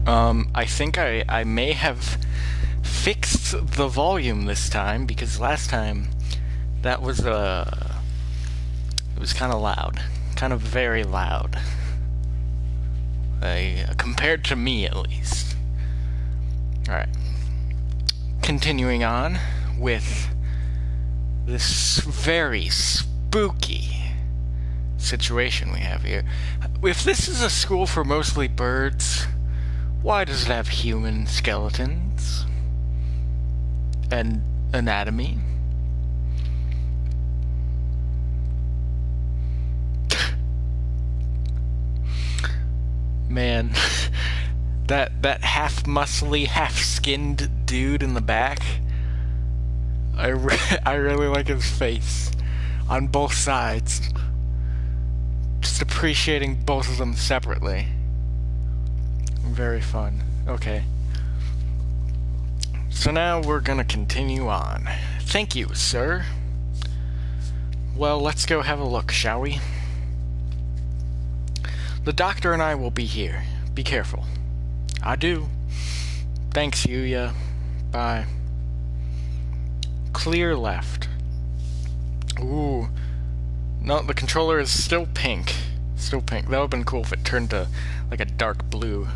I think I may have fixed the volume this time because last time that was it was kind of loud, kind of very loud. Compared to me at least. All right. Continuing on with this very spooky situation we have here. If this is a school for mostly birds, why does it have human skeletons and anatomy? Man, that half muscly, half skinned dude in the back, I really like his face on both sides. Just appreciating both of them separately. Very fun. Okay. So now we're gonna continue on. Thank you, sir. Well, let's go have a look, shall we? The doctor and I will be here. Be careful. I do. Thanks, Yuya. Bye. Clear left. Ooh. No, the controller is still pink. Still pink. That would have been cool if it turned to like a dark blue.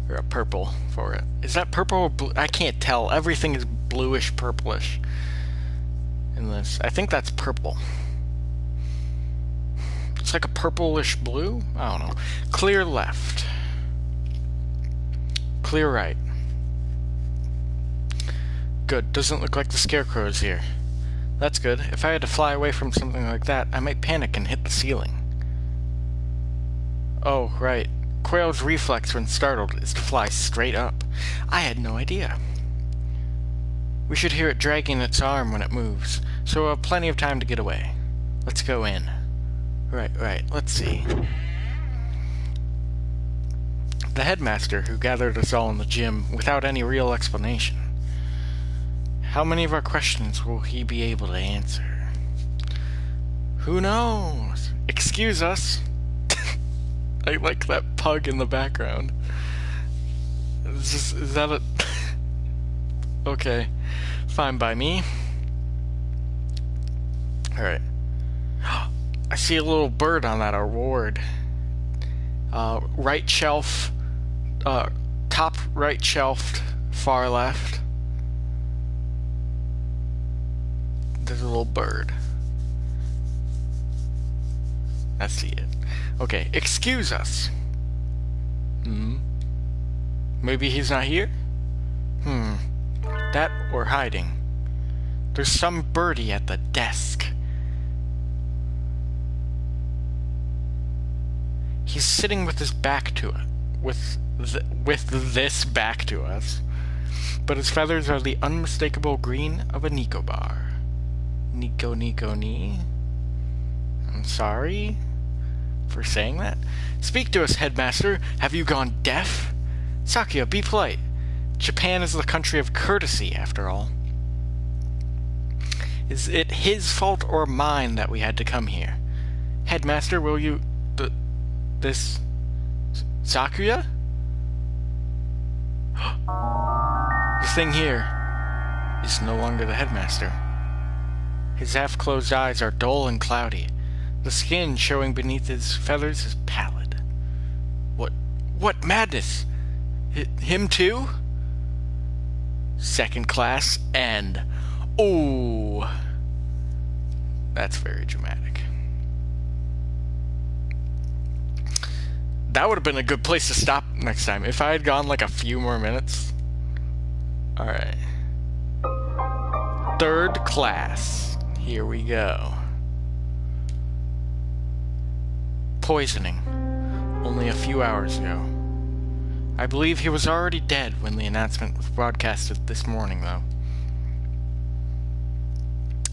Or a purple for it. Is that purple or blue? I can't tell. Everything is bluish, purplish in this. I think that's purple. It's like a purplish blue? I don't know. Clear left. Clear right. Good. Doesn't look like the scarecrow is here. That's good. If I had to fly away from something like that, I might panic and hit the ceiling. Oh, right. Quail's reflex when startled is to fly straight up. I had no idea. We should hear it dragging its arm when it moves, so we'll have plenty of time to get away. Let's go in. Right, let's see. The headmaster who gathered us all in the gym without any real explanation. How many of our questions will he be able to answer? Who knows? Excuse us. I like that pug in the background. Is that a... Okay. Fine by me. Alright. I see a little bird on that award. Right shelf. Top right shelf, far left. There's a little bird. I see it. Okay, excuse us. Maybe he's not here? That or hiding. There's some birdie at the desk. He's sitting with his back to it. With this back to us. But his feathers are the unmistakable green of a Nicobar. Nico. I'm sorry for saying that. Speak to us, headmaster. Have you gone deaf? Sakuya, be polite. Japan is the country of courtesy, after all. Is it his fault or mine that we had to come here? Headmaster, will you... this... Sakuya? The thing here is no longer the headmaster. His half-closed eyes are dull and cloudy. The skin showing beneath his feathers is pallid. What madness? Him too? Second class end. Ooh. That's very dramatic. That would have been a good place to stop next time. If I had gone like a few more minutes. Alright. Third class. Here we go. Poisoning. Only a few hours ago. I believe he was already dead when the announcement was broadcasted this morning, though.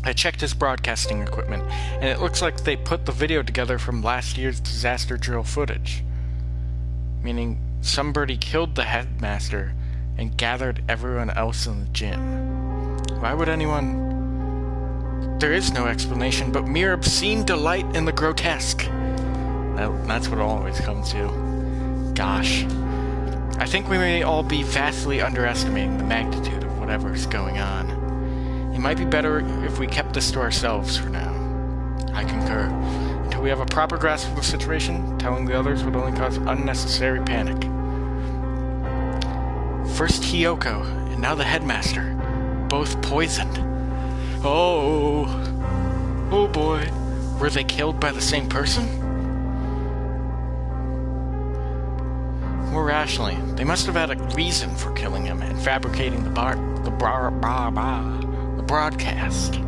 I checked his broadcasting equipment, and it looks like they put the video together from last year's disaster drill footage. Meaning, somebody killed the headmaster and gathered everyone else in the gym. Why would anyone... There is no explanation, but mere obscene delight in the grotesque. That's what it always comes to. Gosh. I think we may all be vastly underestimating the magnitude of whatever's going on. It might be better if we kept this to ourselves for now. I concur. Until we have a proper grasp of the situation, telling the others would only cause unnecessary panic. First Hiyoko, and now the headmaster. Both poisoned. Oh boy. Were they killed by the same person? More rationally, they must have had a reason for killing him and fabricating the broadcast.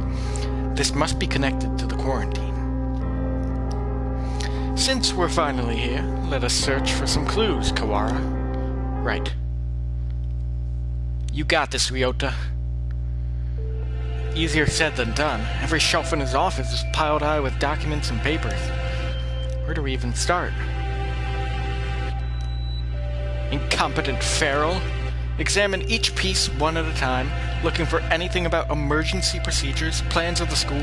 This must be connected to the quarantine. Since we're finally here, let us search for some clues, Kawara. Right. You got this, Ryota. Easier said than done. Every shelf in his office is piled high with documents and papers. Where do we even start? Incompetent feral. Examine each piece one at a time, looking for anything about emergency procedures, plans of the school.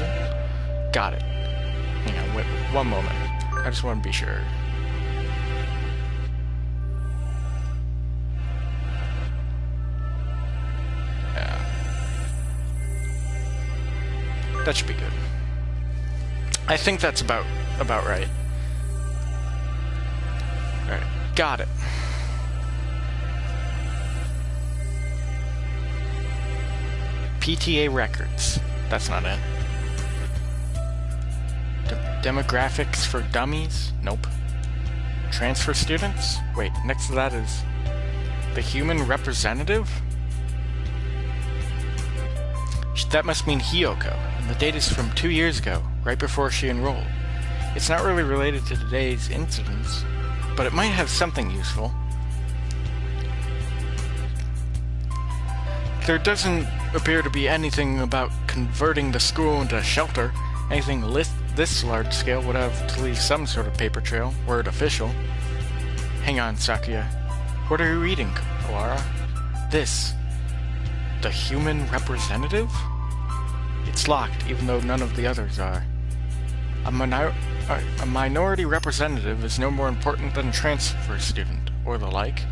Got it. Hang on, wait, one moment. I just want to be sure. That should be good. I think that's about right. Alright, got it. PTA records. That's not it. Demographics for dummies? Nope. Transfer students? Wait, next to that is the human representative? That must mean Hiyoko, and the date is from 2 years ago, right before she enrolled. It's not really related to today's incidents, but it might have something useful. There doesn't appear to be anything about converting the school into a shelter. Anything this large scale would have to leave some sort of paper trail, were it official. Hang on, Sakuya. What are you reading, Kawara? This. The human representative? It's locked, even though none of the others are. A minority representative is no more important than a transfer student, or the like.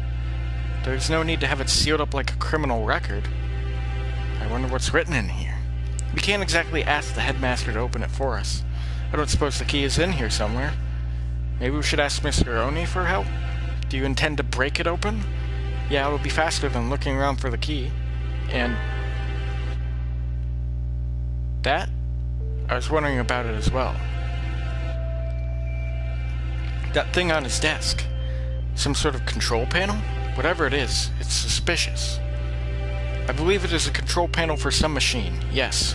There's no need to have it sealed up like a criminal record. I wonder what's written in here. We can't exactly ask the headmaster to open it for us. I don't suppose the key is in here somewhere. Maybe we should ask Mr. Oni for help? Do you intend to break it open? Yeah, it'll be faster than looking around for the key. And that? I was wondering about it as well. That thing on his desk. Some sort of control panel? Whatever it is, it's suspicious. I believe it is a control panel for some machine, yes.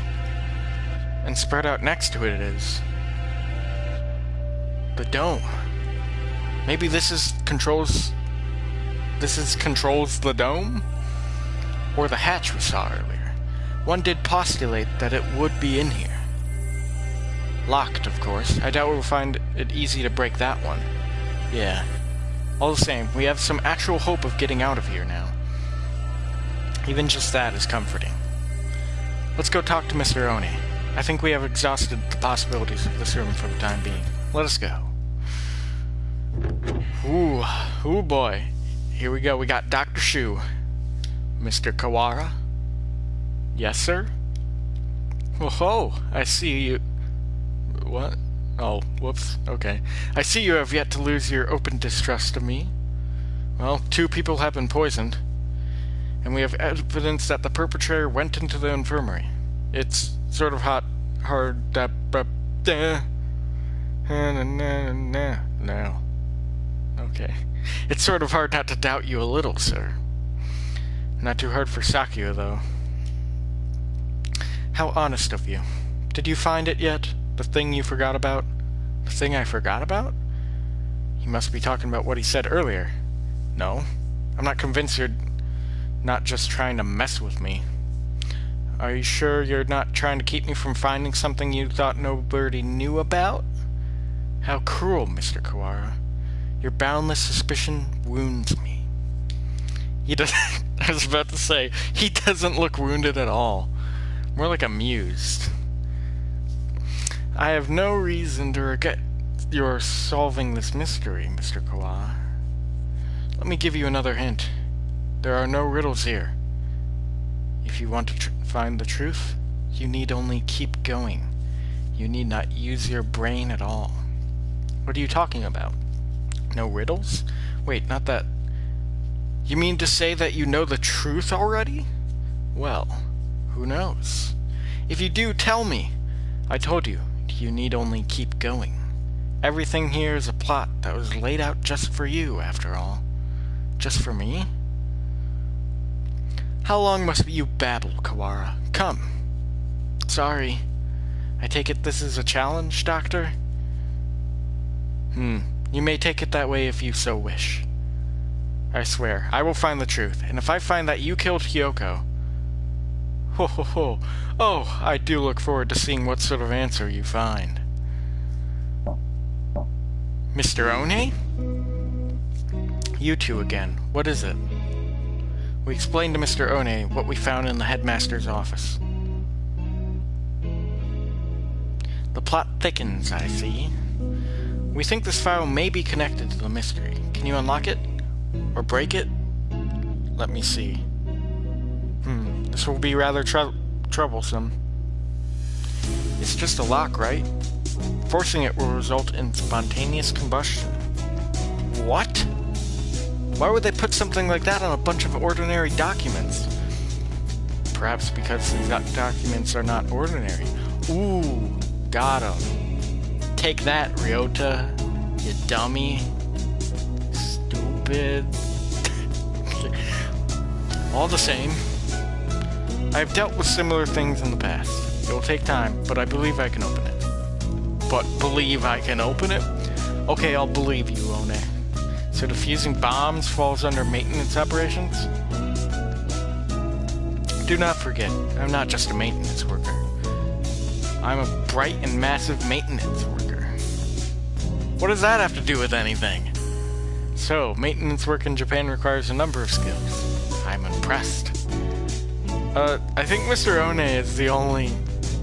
And spread out next to it is the dome. Maybe this controls the dome? Or the hatch we saw earlier. One did postulate that it would be in here. Locked, of course. I doubt we'll find it easy to break that one. Yeah. All the same, we have some actual hope of getting out of here now. Even just that is comforting. Let's go talk to Mr. Oni. I think we have exhausted the possibilities of this room for the time being. Let us go. Ooh boy. Here we go. We got Dr. Shu. Mr. Kawara? Yes, sir? Oh, I see you... What? Oh, whoops. Okay. I see you have yet to lose your open distrust of me. Well, 2 people have been poisoned. And we have evidence that the perpetrator went into the infirmary. It's sort of hard that... No. Okay. It's sort of hard not to doubt you a little, sir. Not too hard for Sakuya, though. How honest of you. Did you find it yet? The thing you forgot about? The thing I forgot about? He must be talking about what he said earlier. No. I'm not convinced you're not just trying to mess with me. Are you sure you're not trying to keep me from finding something you thought nobody knew about? How cruel, Mr. Kawara. Your boundless suspicion wounds me. He doesn't... I was about to say, he doesn't look wounded at all. More like amused. I have no reason to regret your solving this mystery, Mr. Kawara. Let me give you another hint. There are no riddles here. If you want to find the truth, you need only keep going. You need not use your brain at all. What are you talking about? No riddles? Wait, not that. You mean to say that you know the truth already? Well, who knows? If you do, tell me. I told you, you need only keep going. Everything here is a plot that was laid out just for you, after all. Just for me? How long must you babble, Kawara? Come. Sorry. I take it this is a challenge, Doctor? You may take it that way if you so wish. I swear, I will find the truth, and if I find that you killed Hiyoko... Ho ho ho! Oh, I do look forward to seeing what sort of answer you find. Mr. One? You two again. What is it? We explained to Mr. One what we found in the headmaster's office. The plot thickens, I see. We think this file may be connected to the mystery. Can you unlock it? Or break it? Let me see. This will be rather troublesome. It's just a lock, right? Forcing it will result in spontaneous combustion. What? Why would they put something like that on a bunch of ordinary documents? Perhaps because these documents are not ordinary. Ooh, got 'em. Take that, Ryota, you dummy. Stupid. All the same, I've dealt with similar things in the past. It will take time, but I believe I can open it. But believe I can open it? Okay, I'll believe you, One. So defusing bombs falls under maintenance operations? Do not forget, I'm not just a maintenance worker. I'm a bright and massive maintenance worker. What does that have to do with anything? So, maintenance work in Japan requires a number of skills. I'm impressed. I think Mr. One is the only...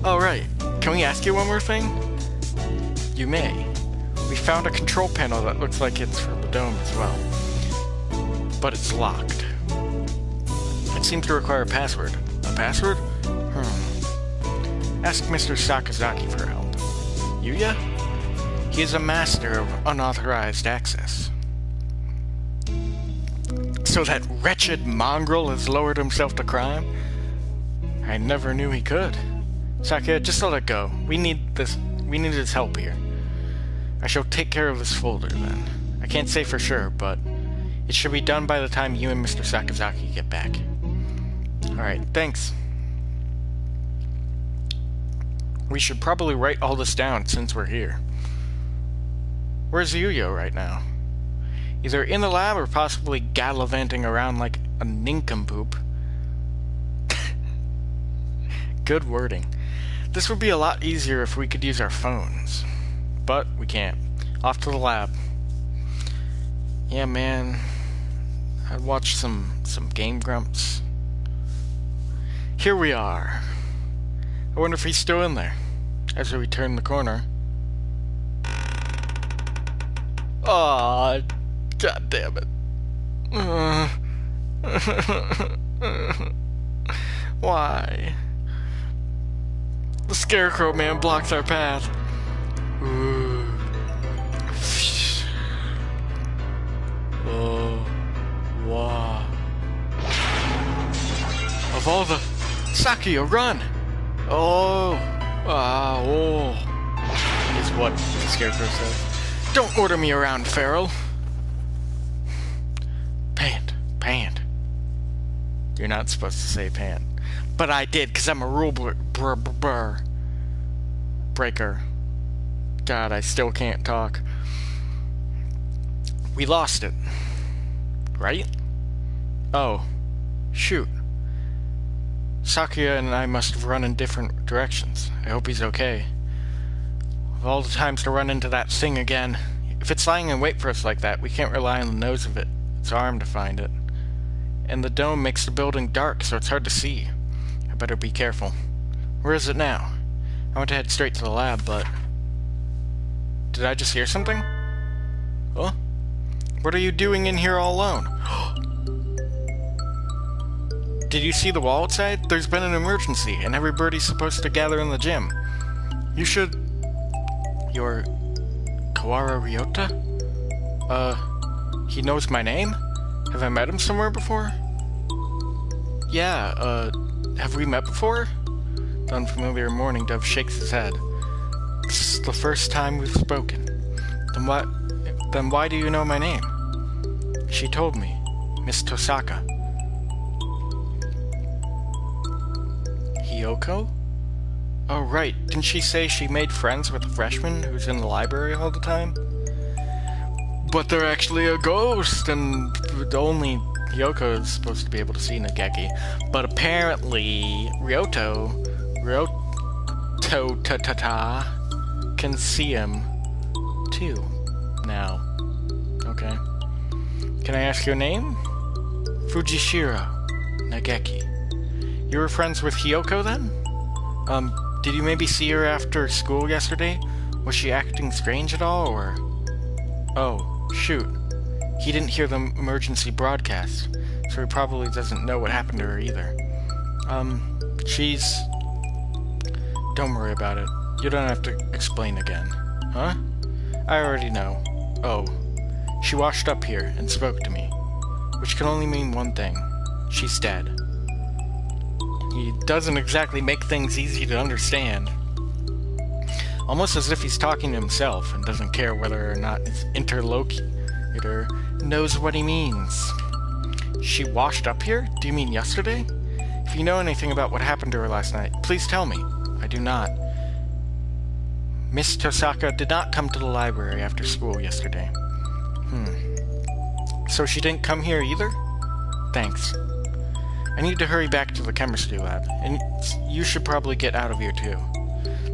Oh, right. Can we ask you one more thing? You may. We found a control panel that looks like it's for the dome as well. But it's locked. It seems to require a password. A password? Ask Mr. Sakazaki for help. Yuya? He is a master of unauthorized access. So that wretched mongrel has lowered himself to crime? I never knew he could. Sakuya, just let it go. We need his help here. I shall take care of this folder, then. I can't say for sure, but it should be done by the time you and Mr. Sakazaki get back. Alright, thanks. We should probably write all this down since we're here. Where's Yuya right now? Either in the lab or possibly gallivanting around like a nincompoop. Good wording. This would be a lot easier if we could use our phones. But we can't. Off to the lab. Yeah, man. I'd watch some Game Grumps. Here we are. I wonder if he's still in there. As we turn the corner. Aw, god damn it. Why? The Scarecrow Man blocks our path. Oh, wow. Of all the... Sakuya, run! Oh, oh. Is what the Scarecrow says. Don't order me around, Feral. Pant. You're not supposed to say pant. But I did, because I'm a rule breaker. God, I still can't talk. We lost it. Right? Oh. Shoot. Sakuya and I must have run in different directions. I hope he's okay. Of all the times to run into that thing again. If it's lying in wait for us like that, we can't rely on the nose of it. It's armed to find it. And the dome makes the building dark, so it's hard to see. I better be careful. Where is it now? I want to head straight to the lab, but... Did I just hear something? Huh? What are you doing in here all alone? Did you see the wall outside? There's been an emergency, and everybody's supposed to gather in the gym. You should... You're... Kawara Ryota? He knows my name? Have I met him somewhere before? Yeah, have we met before? The unfamiliar morning dove shakes his head. This is the first time we've spoken. Then why do you know my name? She told me. Miss Tosaka. Hiyoko? Oh, right. Didn't she say she made friends with a freshman who's in the library all the time? But they're actually a ghost, and only Hiyoko is supposed to be able to see Nageki. But apparently, Ryoto can see him, too, now. Okay. Can I ask your name? Fujishiro Nageki. You were friends with Hiyoko, then? Did you maybe see her after school yesterday? Was she acting strange at all, or... Oh, shoot. He didn't hear the emergency broadcast, so he probably doesn't know what happened to her either. She's... Don't worry about it. You don't have to explain again. Huh? I already know. Oh. She washed up here and spoke to me, which can only mean one thing. She's dead. He doesn't exactly make things easy to understand. Almost as if he's talking to himself and doesn't care whether or not his interlocutor knows what he means. She washed up here? Do you mean yesterday? If you know anything about what happened to her last night, please tell me. I do not. Miss Tosaka did not come to the library after school yesterday. So she didn't come here either? Thanks. I need to hurry back to the chemistry lab, and you should probably get out of here too.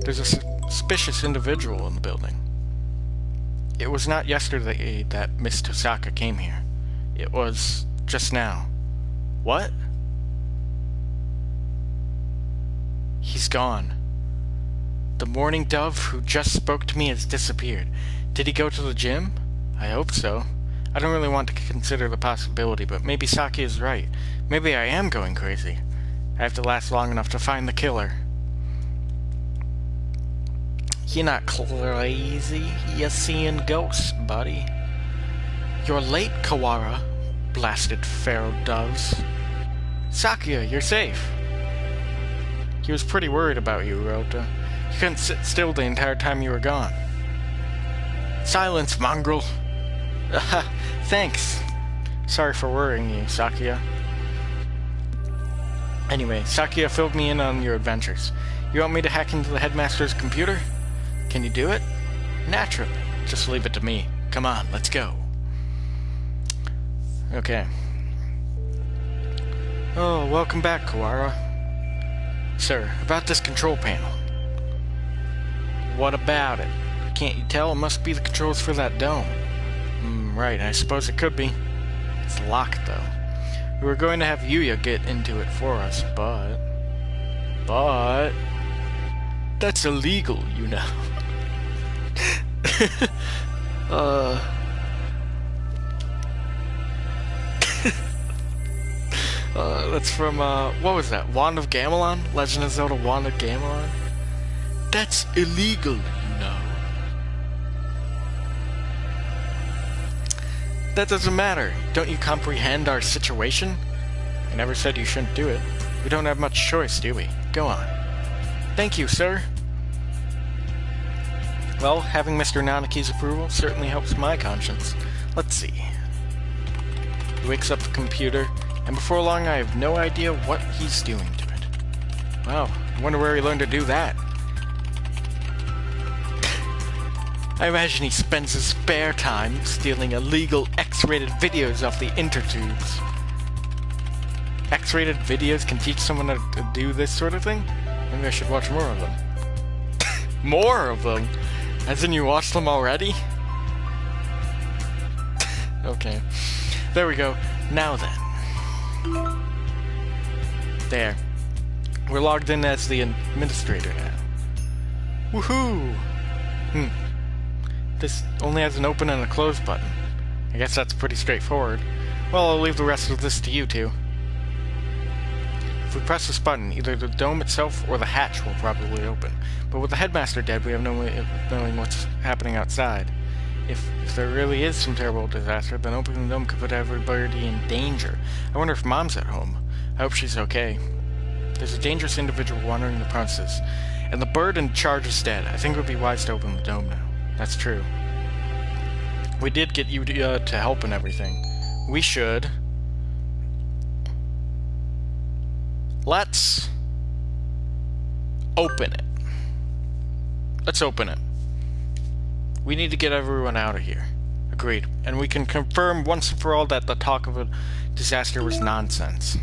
There's a suspicious individual in the building. It was not yesterday that Miss Tosaka came here. It was just now. What? He's gone. The morning dove who just spoke to me has disappeared. Did he go to the gym? I hope so. I don't really want to consider the possibility, but maybe Saki is right. Maybe I am going crazy. I have to last long enough to find the killer. You're not crazy. You're seeing ghosts, buddy. You're late, Kawara. Blasted feral doves. Sakuya, you're safe. He was pretty worried about you, Ryota. You couldn't sit still the entire time you were gone. Silence, mongrel. Thanks. Sorry for worrying you, Sakuya. Anyway, Sakuya filled me in on your adventures. You want me to hack into the headmaster's computer? Can you do it? Naturally. Just leave it to me. Come on, let's go. Okay. Oh, welcome back, Kawara. Sir, about this control panel. What about it? Can't you tell? It must be the controls for that dome. Right, I suppose it could be. It's locked, though. We were going to have Yuya get into it for us, but... That's illegal, you know. That's from, what was that? Wand of Gamelon? Legend of Zelda Wand of Gamelon? That's illegal, you know. That doesn't matter. Don't you comprehend our situation? I never said you shouldn't do it. We don't have much choice, do we? Go on. Thank you, sir. Well, having Mr. Nanaki's approval certainly helps my conscience. Let's see. He wakes up the computer, and before long I have no idea what he's doing to it. Wow, I wonder where he learned to do that. I imagine he spends his spare time stealing illegal X-rated videos off the intertubes. X-rated videos can teach someone to do this sort of thing? Maybe I should watch more of them. More of them? As in you watched them already? Okay. There we go. Now then. There. We're logged in as the administrator now. Woohoo! This only has an open and a close button. I guess that's pretty straightforward. Well, I'll leave the rest of this to you two. If we press this button, either the dome itself or the hatch will probably open. But with the headmaster dead, we have no way of knowing what's happening outside. If there really is some terrible disaster, then opening the dome could put everybody in danger. I wonder if Mom's at home. I hope she's okay. There's a dangerous individual wandering the premises, and the bird in charge is dead. I think it would be wise to open the dome now. That's true. We did get you to help and everything. We should. Let's open it. Let's open it. We need to get everyone out of here. Agreed. And we can confirm once and for all that the talk of a disaster was nonsense.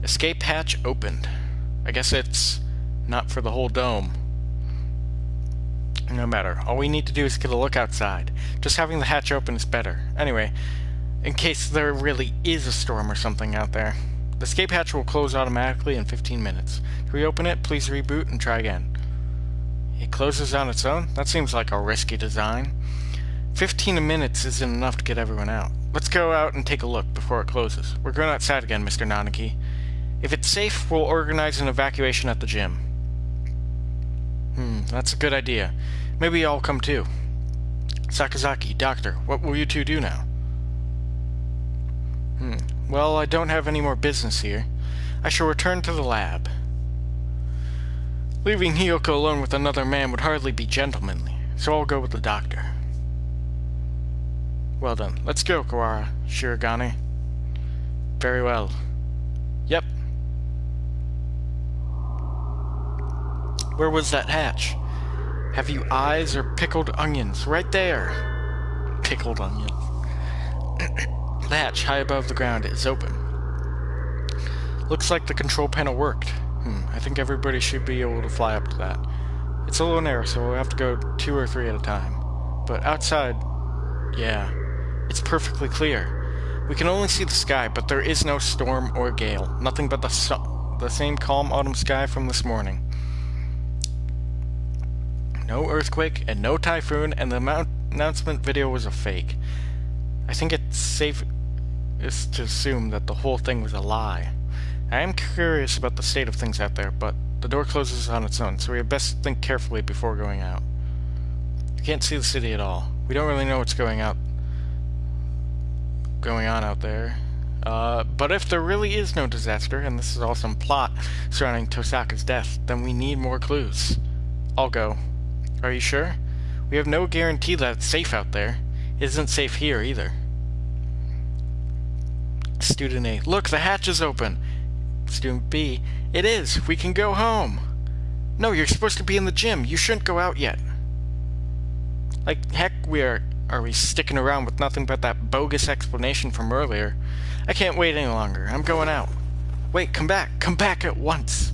Escape hatch opened. I guess it's not for the whole dome. No matter. All we need to do is get a look outside. Just having the hatch open is better. Anyway, in case there really is a storm or something out there. The escape hatch will close automatically in 15 minutes. To reopen it, please reboot and try again. It closes on its own? That seems like a risky design. 15 minutes isn't enough to get everyone out. Let's go out and take a look before it closes. We're going outside again, Mr. Nanaki. If it's safe, we'll organize an evacuation at the gym. That's a good idea. Maybe I'll come too. Sakazaki, Doctor, what will you two do now? Well, I don't have any more business here. I shall return to the lab. Leaving Hiyoko alone with another man would hardly be gentlemanly, so I'll go with the doctor. Well done. Let's go, Kawara, Shirogane. Very well. Yep. Where was that hatch? Have you eyes or pickled onions? Right there. Pickled onions. The hatch, high above the ground, is open. Looks like the control panel worked. I think everybody should be able to fly up to that. It's a little narrow, so we'll have to go 2 or 3 at a time. But outside, yeah, it's perfectly clear. We can only see the sky, but there is no storm or gale. Nothing but the same calm autumn sky from this morning. No earthquake and no typhoon, and the announcement video was a fake. I think it's safe to assume that the whole thing was a lie. I am curious about the state of things out there, but the door closes on its own, so we had best think carefully before going out. We can't see the city at all. We don't really know what's going on out there. But if there really is no disaster, and this is all some plot surrounding Tosaka's death, then we need more clues. I'll go. Are you sure? We have no guarantee that it's safe out there. It isn't safe here either. Student A, look, the hatch is open. Student B, it is. We can go home. No, you're supposed to be in the gym. You shouldn't go out yet. Like heck, are we sticking around with nothing but that bogus explanation from earlier? I can't wait any longer. I'm going out. Wait, come back. Come back at once.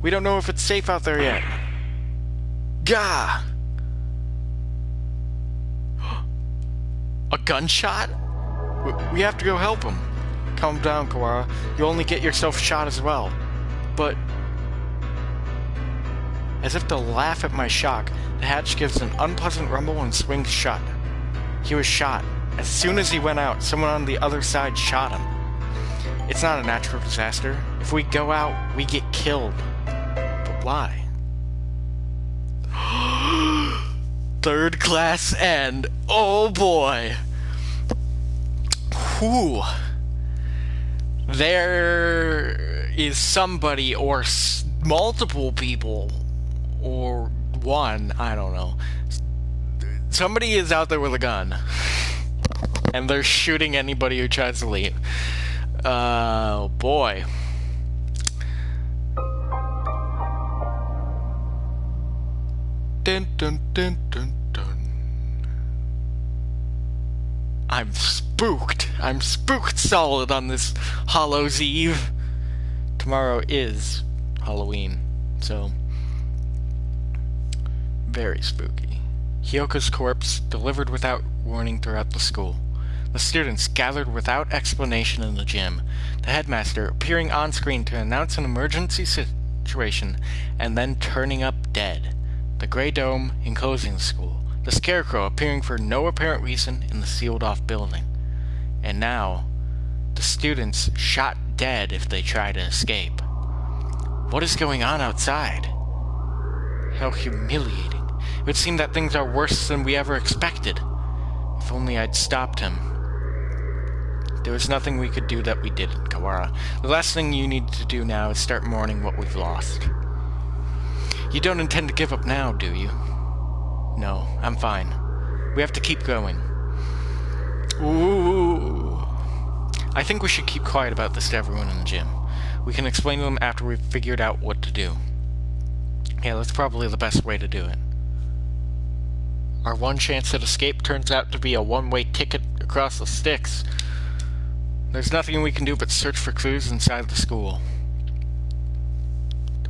We don't know if it's safe out there yet. Gah! A gunshot? We have to go help him. Calm down, Kawara. You'll only get yourself shot as well. But... As if to laugh at my shock, the hatch gives an unpleasant rumble and swings shut. He was shot. As soon as he went out, someone on the other side shot him. It's not a natural disaster. If we go out, we get killed. But why? Third class end. Oh boy. Whew. There is somebody or multiple people or one, I don't know. Somebody is out there with a gun. And they're shooting anybody who tries to leave. Oh boy. Dun dun dun dun dun. I'm spooked. I'm spooked solid on this Hallows Eve. Tomorrow is Halloween, so very spooky. Hyoko's corpse delivered without warning throughout the school. The students gathered without explanation in the gym. The headmaster appearing on screen to announce an emergency situation and then turning up dead. The gray dome enclosing the school. The Scarecrow appearing for no apparent reason in the sealed-off building. And now, the students shot dead if they try to escape. What is going on outside? How humiliating. It would seem that things are worse than we ever expected. If only I'd stopped him. There was nothing we could do that we didn't, Kawara. The last thing you need to do now is start mourning what we've lost. You don't intend to give up now, do you? No, I'm fine. We have to keep going. Ooh. I think we should keep quiet about this to everyone in the gym. We can explain to them after we've figured out what to do. Yeah, that's probably the best way to do it. Our one chance at escape turns out to be a one-way ticket across the sticks. There's nothing we can do but search for clues inside the school.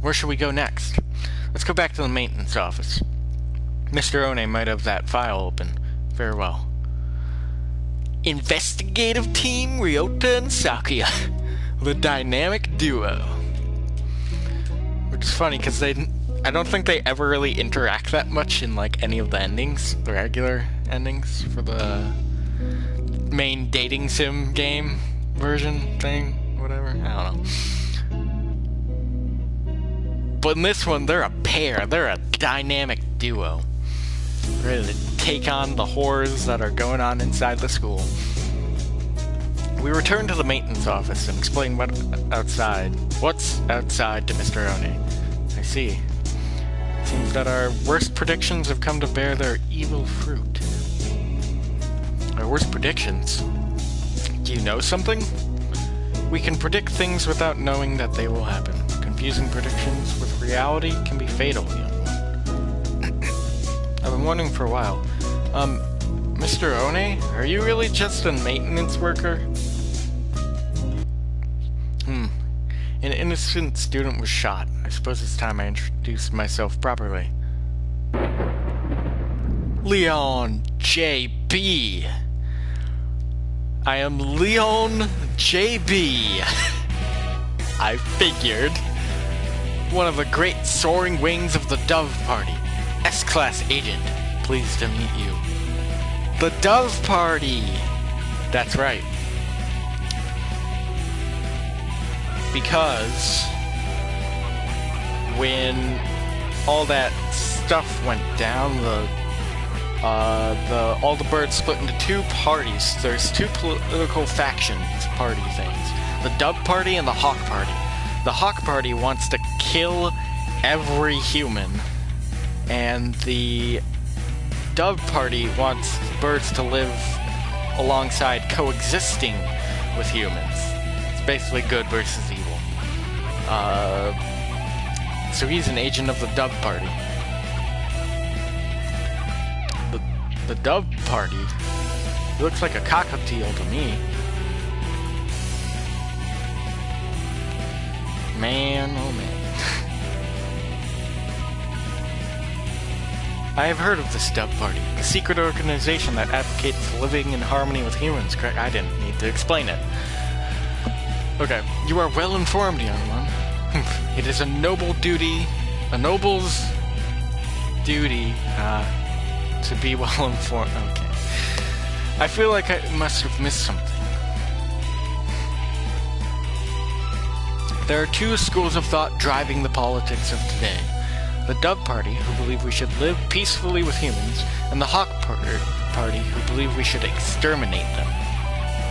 Where should we go next? Let's go back to the maintenance office. Mr. One might have that file open. Very well. Investigative Team Ryota and Sakuya. The dynamic duo. Which is funny, because I don't think they ever really interact that much in, like, any of the endings. The regular endings for the main dating sim game version thing. Whatever. I don't know. But in this one, they're a pair. They're a dynamic duo. Ready to take on the horrors that are going on inside the school. We return to the maintenance office and explain what's outside to Mr. One. I see. It seems that our worst predictions have come to bear their evil fruit. Our worst predictions? Do you know something? We can predict things without knowing that they will happen. Confusing predictions with reality can be fatal, young one. I've been wondering for a while. Mr. One, are you really just a maintenance worker? An innocent student was shot. I suppose it's time I introduced myself properly. Leon J.B. I am Leon J.B. I figured. One of the great soaring wings of the Dove Party. S-Class Agent. Pleased to meet you. The Dove Party! That's right. Because when all that stuff went down, all the birds split into two parties. There's two political factions party things. The Dove Party and the Hawk Party. The Hawk Party wants to kill every human, and the Dove Party wants birds to live alongside, coexisting with humans. It's basically good versus evil. So he's an agent of the Dove Party. The Dove Party? He looks like a cockatiel to me. Man, oh man. I have heard of this Dove Party, a secret organization that advocates living in harmony with humans, correct? I didn't need to explain it. Okay, you are well informed, young one. It is a noble's duty, to be well informed. Okay. I feel like I must have missed something. There are two schools of thought driving the politics of today. The Dove Party, who believe we should live peacefully with humans, and the Hawk Party, who believe we should exterminate them.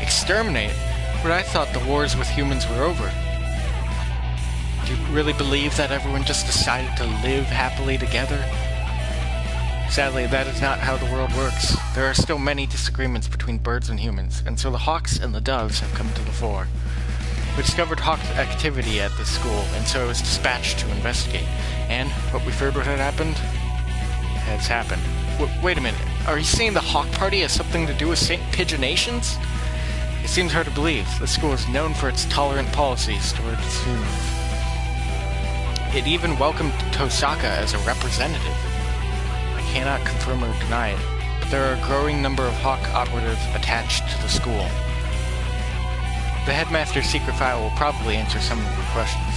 Exterminate? But I thought the wars with humans were over. Do you really believe that everyone just decided to live happily together? Sadly, that is not how the world works. There are still many disagreements between birds and humans, and so the hawks and the doves have come to the fore. We discovered hawk activity at this school, and so I was dispatched to investigate. And what we feared would have happened has happened. Wait a minute. Are you saying the Hawk Party has something to do with St. Pigeonations? It seems hard to believe. The school is known for its tolerant policies towards humans. It even welcomed Tosaka as a representative. I cannot confirm or deny it, but there are a growing number of Hawk operatives attached to the school. The headmaster's secret file will probably answer some of your questions.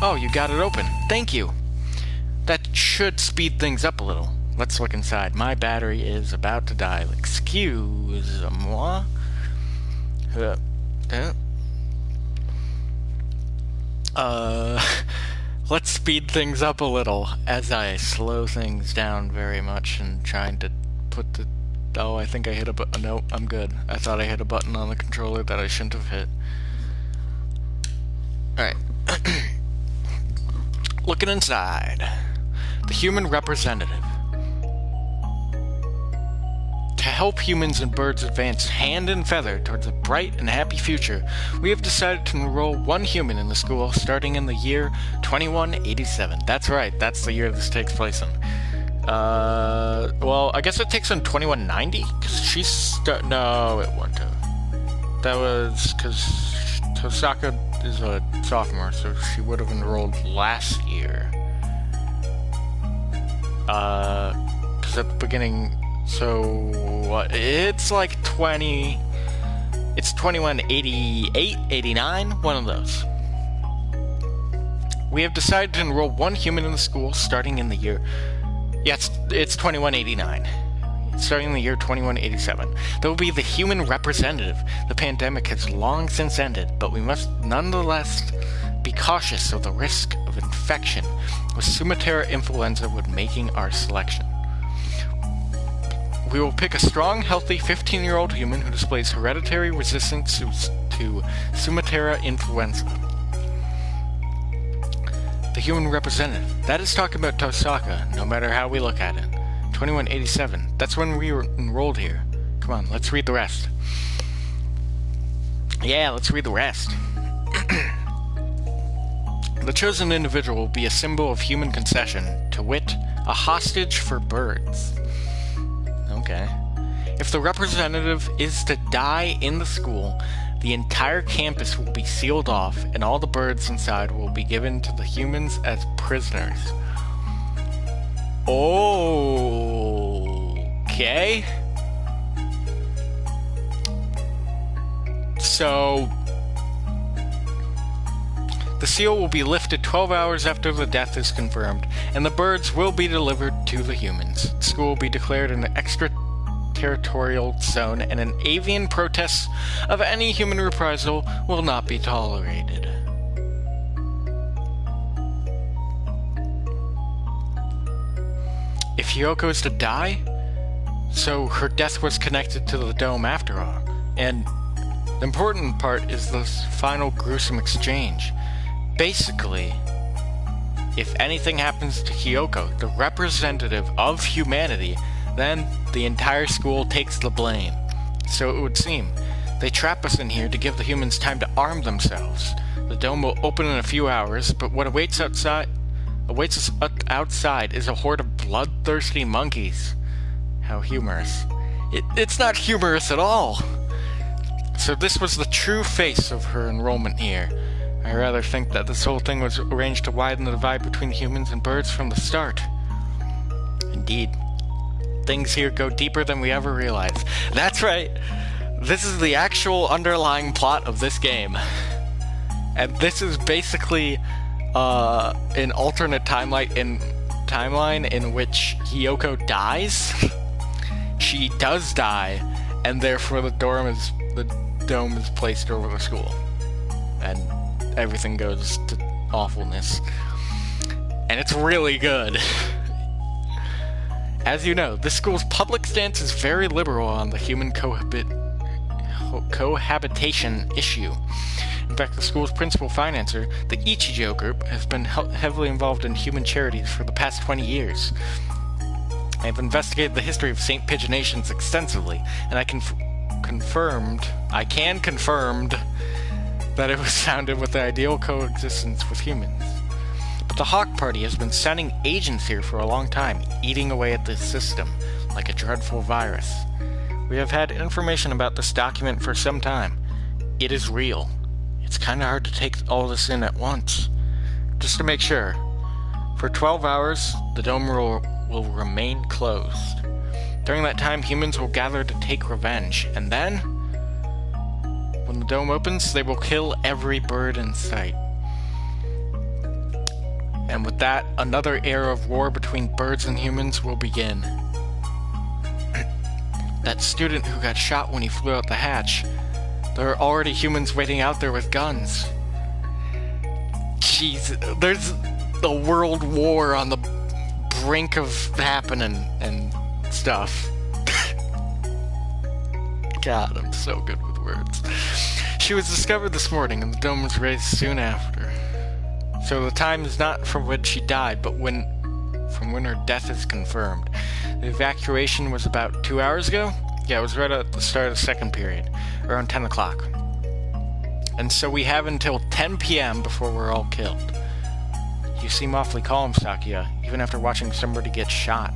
Oh, you got it open. Thank you. That should speed things up a little. let's look inside. My battery is about to die. Excuse-moi. Let's speed things up a little as I slow things down very much and trying to put the... Oh, I think I hit a button. No, I'm good. I thought I hit a button on the controller that I shouldn't have hit. Alright. Looking inside. The human representative. To help humans and birds advance hand and feather towards a bright and happy future, we have decided to enroll one human in the school starting in the year 2187. That's right, that's the year this takes place in. Well, I guess it takes in 2190? Because she's no, it wouldn't have. That was because Tosaka is a sophomore, so she would have enrolled last year. Because at the beginning... So, it's like it's 2188, 89, one of those. We have decided to enroll one human in the school starting in the year... Yeah, it's 2189. Starting in the year 2187. There will be the human representative. The pandemic has long since ended, but we must nonetheless be cautious of the risk of infection with Sumatera influenza when making our selection. We will pick a strong, healthy 15-year-old human who displays hereditary resistance to Sumatera influenza. The human representative. That is talking about Tosaka, no matter how we look at it. 2187. That's when we were enrolled here. Come on, let's read the rest. Yeah, let's read the rest. The chosen individual will be a symbol of human concession, to wit, a hostage for birds. Okay. If the representative is to die in the school, the entire campus will be sealed off, and all the birds inside will be given to the humans as prisoners. Okay. So, the seal will be lifted 12 hours after the death is confirmed, and the birds will be delivered to the humans. The school will be declared an extraterritorial zone, and an avian protest of any human reprisal will not be tolerated. If Hiyoko is to die, so her death was connected to the dome after all. And the important part is this final gruesome exchange. Basically, if anything happens to Hiyoko, the representative of humanity, then the entire school takes the blame. So it would seem. They trap us in here to give the humans time to arm themselves. The dome will open in a few hours, but what awaits us outside is a horde of bloodthirsty monkeys. How humorous. It's not humorous at all. So this was the true face of her enrollment here. I rather think that this whole thing was arranged to widen the divide between humans and birds from the start. Indeed. Things here go deeper than we ever realized. That's right. This is the actual underlying plot of this game. And this is basically an alternate timeline in which Hiyoko dies. She does die, and therefore the dome is placed over the school. And everything goes to awfulness. And it's really good. As you know, this school's public stance is very liberal on the human cohabitation issue. In fact, the school's principal financer, the Ichijo Group, has been heavily involved in human charities for the past 20 years. I have investigated the history of St. Pigeonations extensively, and I can confirm that it was founded with the ideal coexistence with humans. But the Hawk Party has been sending agents here for a long time, eating away at this system, like a dreadful virus. We have had information about this document for some time. It is real. It's kinda hard to take all this in at once. Just to make sure, for 12 hours, the dome will remain closed. During that time, humans will gather to take revenge, and then, when the dome opens, they will kill every bird in sight. And with that, another era of war between birds and humans will begin. That student who got shot when he flew out the hatch. There are already humans waiting out there with guns. Jeez, there's a world war on the brink of happening and stuff. God, I'm so good with words. She was discovered this morning and the dome was raised soon after. So the time is not from when she died, but from when her death is confirmed. The evacuation was about 2 hours ago? Yeah, it was right at the start of the second period, around 10 o'clock. And so we have until 10 p.m. before we're all killed. You seem awfully calm, Sakuya, even after watching somebody get shot.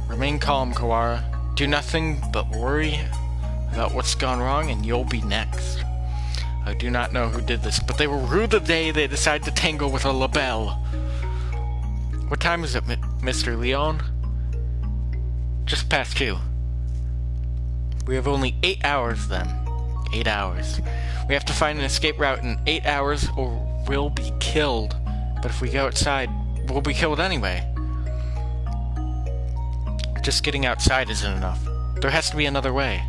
Remain calm, Kawara. Do nothing but worry about what's gone wrong, and you'll be next. I do not know who did this, but they will rue the day they decide to tangle with a labelle. What time is it, Mr. Leon? Just past 2. We have only 8 hours then. 8 hours. We have to find an escape route in 8 hours or we'll be killed. But if we go outside, we'll be killed anyway. Just getting outside isn't enough. There has to be another way.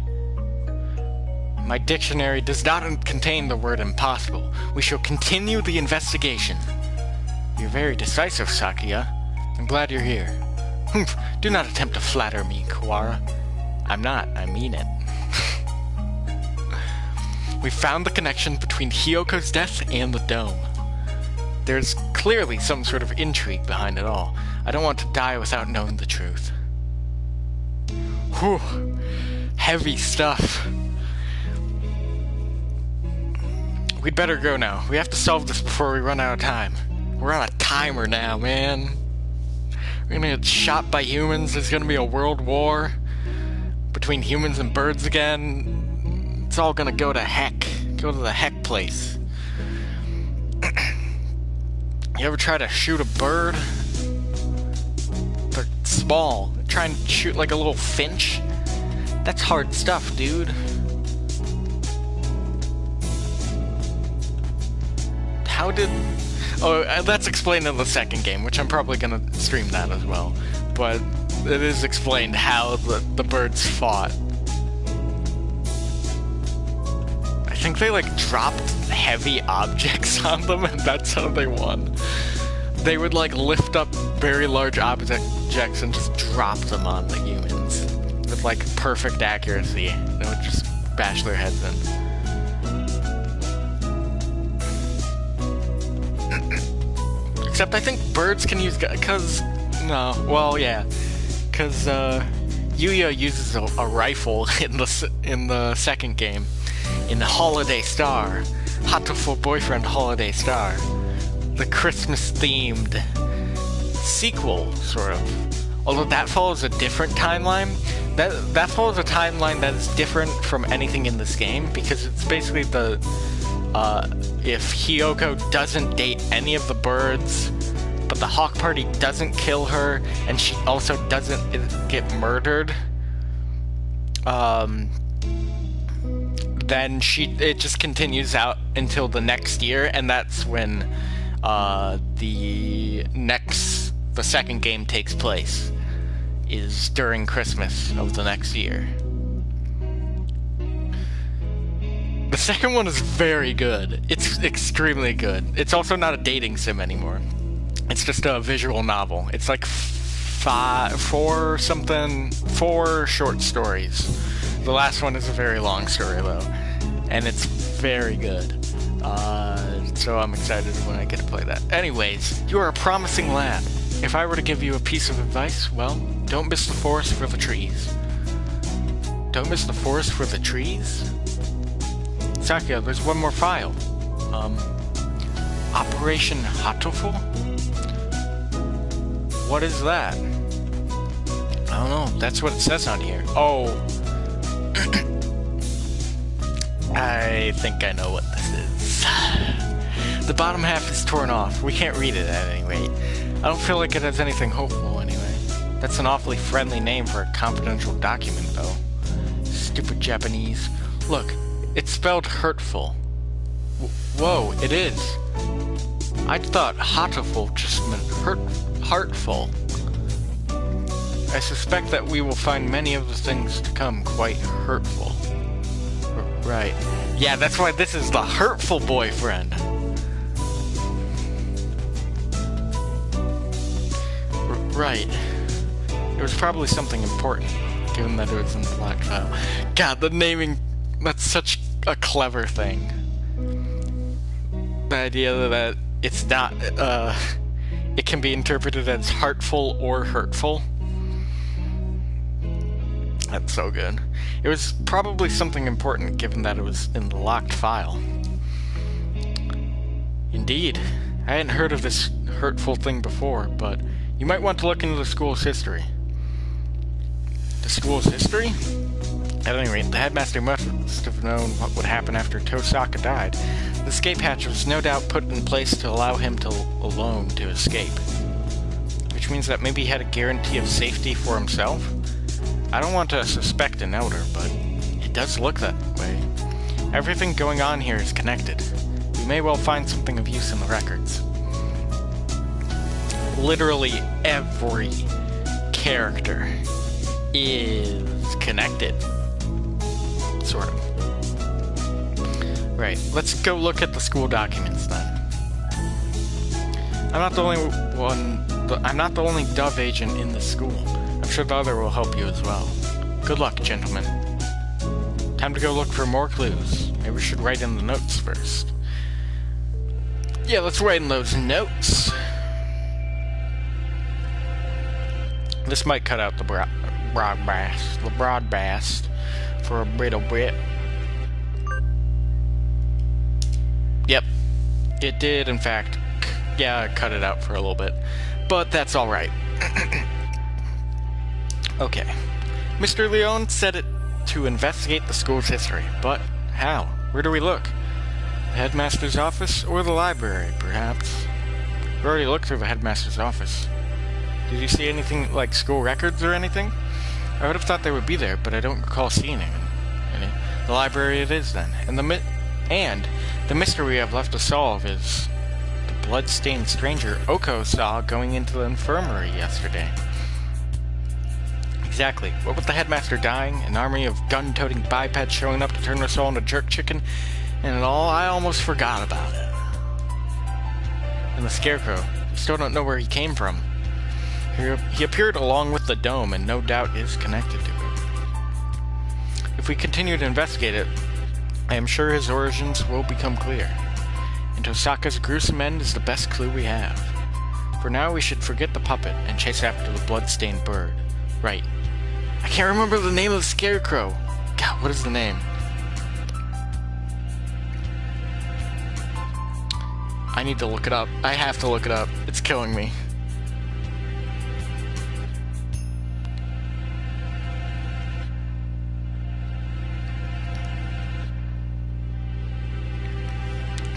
My dictionary does not contain the word impossible. We shall continue the investigation. You're very decisive, Sakuya. I'm glad you're here. Humph, do not attempt to flatter me, Kawara. I'm not, I mean it. We found the connection between Hyoko's death and the dome. There's clearly some sort of intrigue behind it all. I don't want to die without knowing the truth. Whew. Heavy stuff. We'd better go now. We have to solve this before we run out of time. We're on a timer now, man. We're gonna get shot by humans. There's gonna be a world war between humans and birds again. It's all gonna go to heck. Go to the heck place. You ever try to shoot a bird? They're small. Try and shoot like a little finch? That's hard stuff, dude. How did... Oh, that's explained in the second game, which I'm probably gonna stream that as well. But it is explained how the birds fought. I think they, like, dropped heavy objects on them, and that's how they won. They would, like, lift up very large objects and just drop them on the humans with, like, perfect accuracy. They would just bash their heads in. Except I think birds can use... Because... No. Well, yeah. Because, Yuya uses a rifle in the second game. In Holiday Star. Hatoful Boyfriend Holiday Star. The Christmas-themed sequel, sort of. Although that follows a different timeline. That follows a timeline that is different from anything in this game, because it's basically the... if Hyoko doesn't date any of the birds, but the Hawk Party doesn't kill her, and she also doesn't get murdered, then it just continues out until the next year, and that's when the second game takes place, is during Christmas of the next year. The second one is very good. It's extremely good. It's also not a dating sim anymore. It's just a visual novel. It's like 4 short stories. The last one is a very long story, though. And it's very good. So I'm excited when I get to play that. Anyways, you are a promising lad. If I were to give you a piece of advice, well, don't miss the forest for the trees. Don't miss the forest for the trees? Sakuya, there's one more file. Operation Hatoful? What is that? I don't know. That's what it says on here. Oh. I think I know what this is. The bottom half is torn off. We can't read it at any rate. I don't feel like it has anything hopeful anyway. That's an awfully friendly name for a confidential document, though. Stupid Japanese. Look, it's spelled hurtful. Whoa, it is. I thought Hatoful just meant heartful. I suspect that we will find many of the things to come quite hurtful. Right. Yeah, that's why this is the hurtful boyfriend. Right. It was probably something important, given that it was in the black file. God, the naming, that's such a clever thing. The idea that it's not, it can be interpreted as heartful or hurtful. That's so good. It was probably something important given that it was in the locked file. Indeed. I hadn't heard of this hurtful thing before, but you might want to look into the school's history. The school's history? At any rate, the headmaster must have known what would happen after Tosaka died. The escape hatch was no doubt put in place to allow him alone to escape. Which means that maybe he had a guarantee of safety for himself? I don't want to suspect an elder, but it does look that way. Everything going on here is connected. We may well find something of use in the records. Literally every character is connected. Sort of. Right, let's go look at the school documents then. I'm not the only Dove agent in the school. I'm sure the other will help you as well. Good luck, gentlemen. Time to go look for more clues. Maybe we should write in the notes first. Yeah, let's write in those notes. This might cut out the broadcast for a little bit. Yep, it did, in fact. Yeah, cut it out for a little bit. But that's alright. Okay. Mr. Leone said it to investigate the school's history, but how? Where do we look? The headmaster's office or the library, perhaps? We already looked through the headmaster's office. Did you see anything like school records or anything? I would have thought they would be there, but I don't recall seeing any. The library it is then. And the mystery we have left to solve is the blood-stained stranger Oko saw going into the infirmary yesterday. Exactly. What with the headmaster dying, an army of gun-toting bipeds showing up to turn us all into jerk chicken, and it all, I almost forgot about it. And the scarecrow. We still don't know where he came from. He appeared along with the dome, and no doubt is connected to it. If we continue to investigate it, I am sure his origins will become clear. And Tosaka's gruesome end is the best clue we have. For now, we should forget the puppet and chase after the blood-stained bird. Right. I can't remember the name of the scarecrow. God, what is the name? I need to look it up. I have to look it up. It's killing me.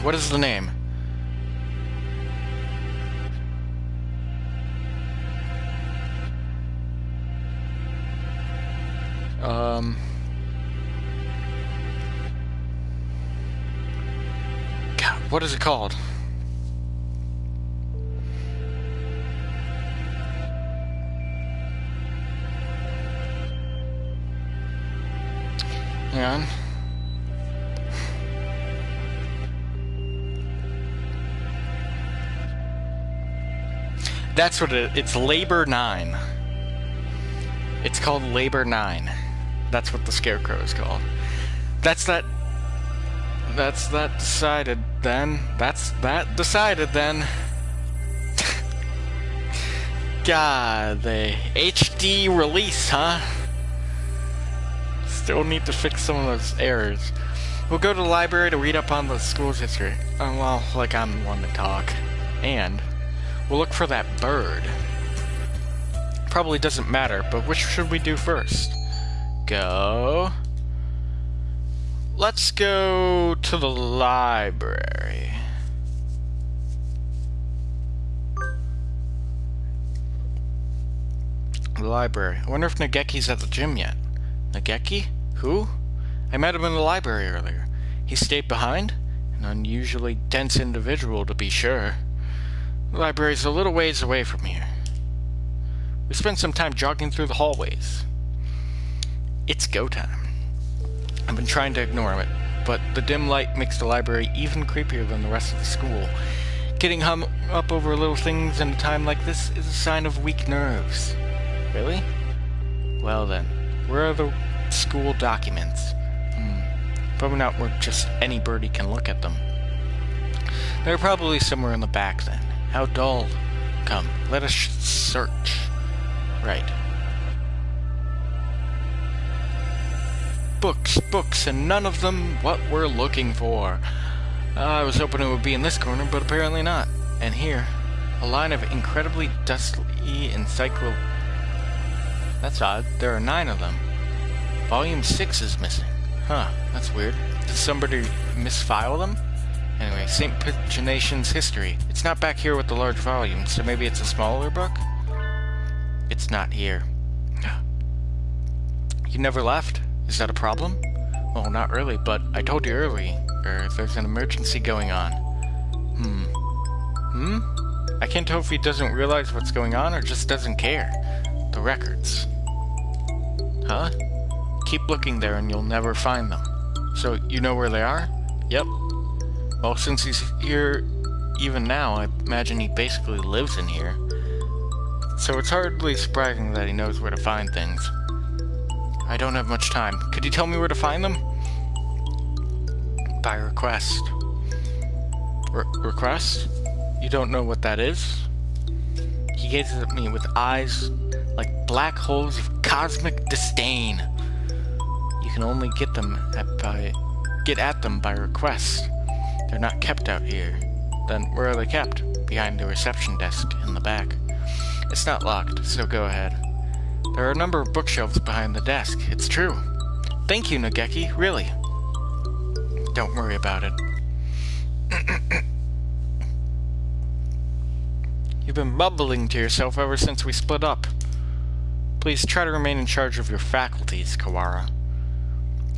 What is the name? God, what is it called? Hang on. That's what it's Labor 9. It's called Labor 9. That's what the scarecrow is called. That's that decided then. That's that decided then. God, the HD release, huh? Still need to fix some of those errors. We'll go to the library to read up on the school's history. Well, like I'm the one to talk. And we'll look for that bird. Probably doesn't matter, but which should we do first? Let's go to the library. The library. I wonder if Nageki's at the gym yet. Nageki? Who? I met him in the library earlier. He stayed behind? An unusually dense individual, to be sure. The library's a little ways away from here. We spent some time jogging through the hallways. It's go time. I've been trying to ignore it, but the dim light makes the library even creepier than the rest of the school. Getting hung up over little things in a time like this is a sign of weak nerves. Really? Well then, where are the school documents? Probably not where just any birdie can look at them. They're probably somewhere in the back then. How dull. Come, let us search. Right. Books, and none of them what we're looking for. I was hoping it would be in this corner, but apparently not. And here, a line of incredibly dusty encyclo... That's odd. There are 9 of them. Volume 6 is missing. Huh, that's weird. Did somebody misfile them? Anyway, St. Pigeonation's history. It's not back here with the large volume, so maybe it's a smaller book? It's not here. You never left? Is that a problem? Well, not really, but I told you earlier, there's an emergency going on. I can't tell if he doesn't realize what's going on or just doesn't care. The records. Huh? Keep looking there and you'll never find them. So, you know where they are? Yep. Well, since he's here even now, I imagine he basically lives in here. So it's hardly surprising that he knows where to find things. I don't have much time. Could you tell me where to find them? By request. Request? You don't know what that is? He gazes at me with eyes like black holes of cosmic disdain. You can only get at them by request. They're not kept out here. Then where are they kept? Behind the reception desk in the back. It's not locked, so go ahead. There are a number of bookshelves behind the desk. It's true. Thank you, Nageki, really. Don't worry about it. You've been mumbling to yourself ever since we split up. Please try to remain in charge of your faculties, Kawara.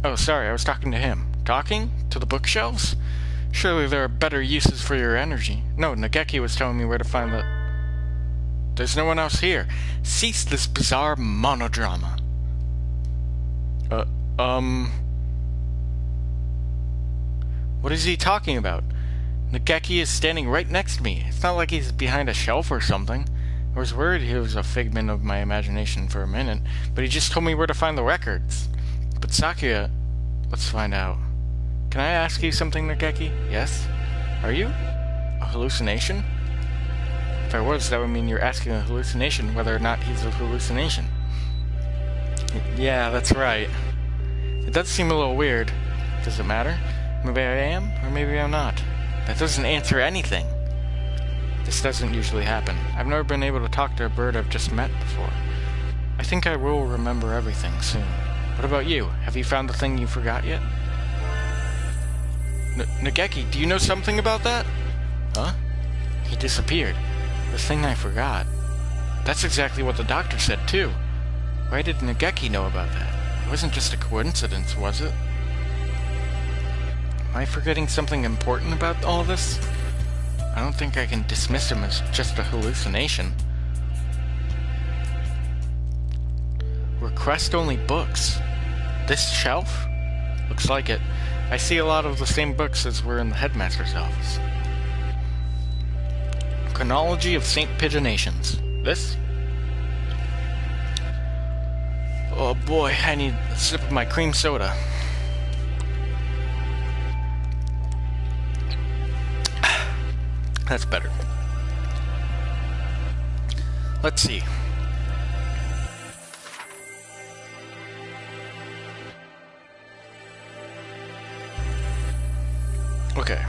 Oh, sorry, I was talking to him. Talking? To the bookshelves? Surely there are better uses for your energy. No, Nageki was telling me where to find the... There's no one else here. Cease this bizarre monodrama. What is he talking about? Nageki is standing right next to me. It's not like he's behind a shelf or something. I was worried he was a figment of my imagination for a minute, but he just told me where to find the records. But Sakuya... Let's find out. Can I ask you something, Nageki? Yes? Are you? A hallucination? If I was, that would mean you're asking a hallucination whether or not he's a hallucination. Yeah, that's right. It does seem a little weird. Does it matter? Maybe I am, or maybe I'm not. That doesn't answer anything. This doesn't usually happen. I've never been able to talk to a bird I've just met before. I think I will remember everything soon. What about you? Have you found the thing you forgot yet? Nageki, do you know something about that? Huh? He disappeared. The thing I forgot. That's exactly what the doctor said, too. Why did Nageki know about that? It wasn't just a coincidence, was it? Am I forgetting something important about all this? I don't think I can dismiss him as just a hallucination. Request-only books. This shelf? Looks like it. I see a lot of the same books as were in the headmaster's office. Chronology of St. Pigeonations. This? Oh boy, I need a sip of my cream soda. That's better. Let's see. Okay.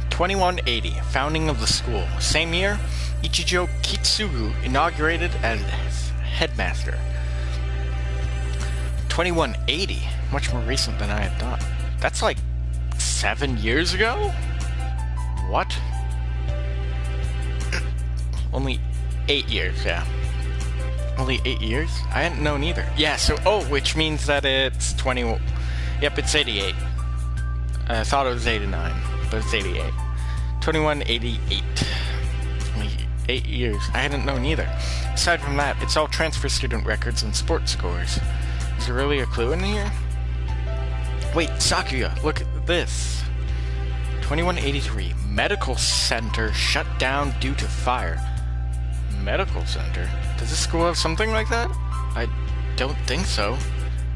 2180, founding of the school. Same year, Ichijo Kitsugu inaugurated as headmaster. 2180, much more recent than I had thought. That's like 7 years ago? What? Only 8 years, yeah. Only 8 years? I hadn't known either. Yeah, so, which means that it's 20... Yep, it's 88. I thought it was 89, but it's 88. 2188. Only 8 years. I hadn't known either. Aside from that, it's all transfer student records and sports scores. Is there really a clue in here? Wait, Sakuya, look at this. 2183. Medical center shut down due to fire. Medical center? Does this school have something like that? I don't think so.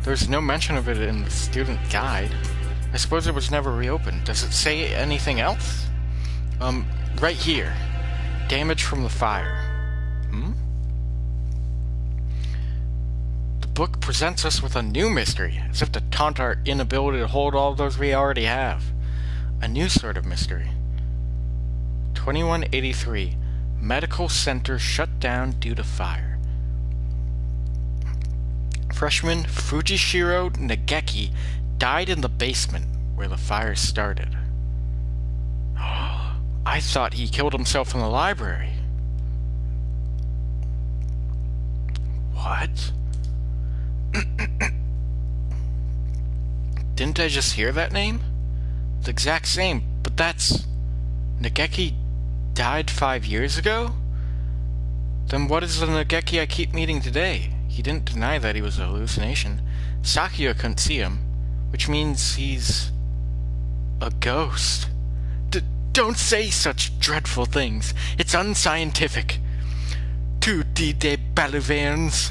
There's no mention of it in the student guide. I suppose it was never reopened. Does it say anything else? Right here. Damage from the fire. The book presents us with a new mystery, as if to taunt our inability to hold all those we already have. A new sort of mystery. 2183. Medical center shut down due to fire. Freshman Fujishiro Nageki died in the basement where the fire started. I thought he killed himself in the library. What? Didn't I just hear that name? The exact same, but that's... Nageki died 5 years ago? Then what is the Nageki I keep meeting today? He didn't deny that he was a hallucination. Sakuya couldn't see him, which means he's... a ghost. Don't say such dreadful things. It's unscientific. Tutti de balivernes.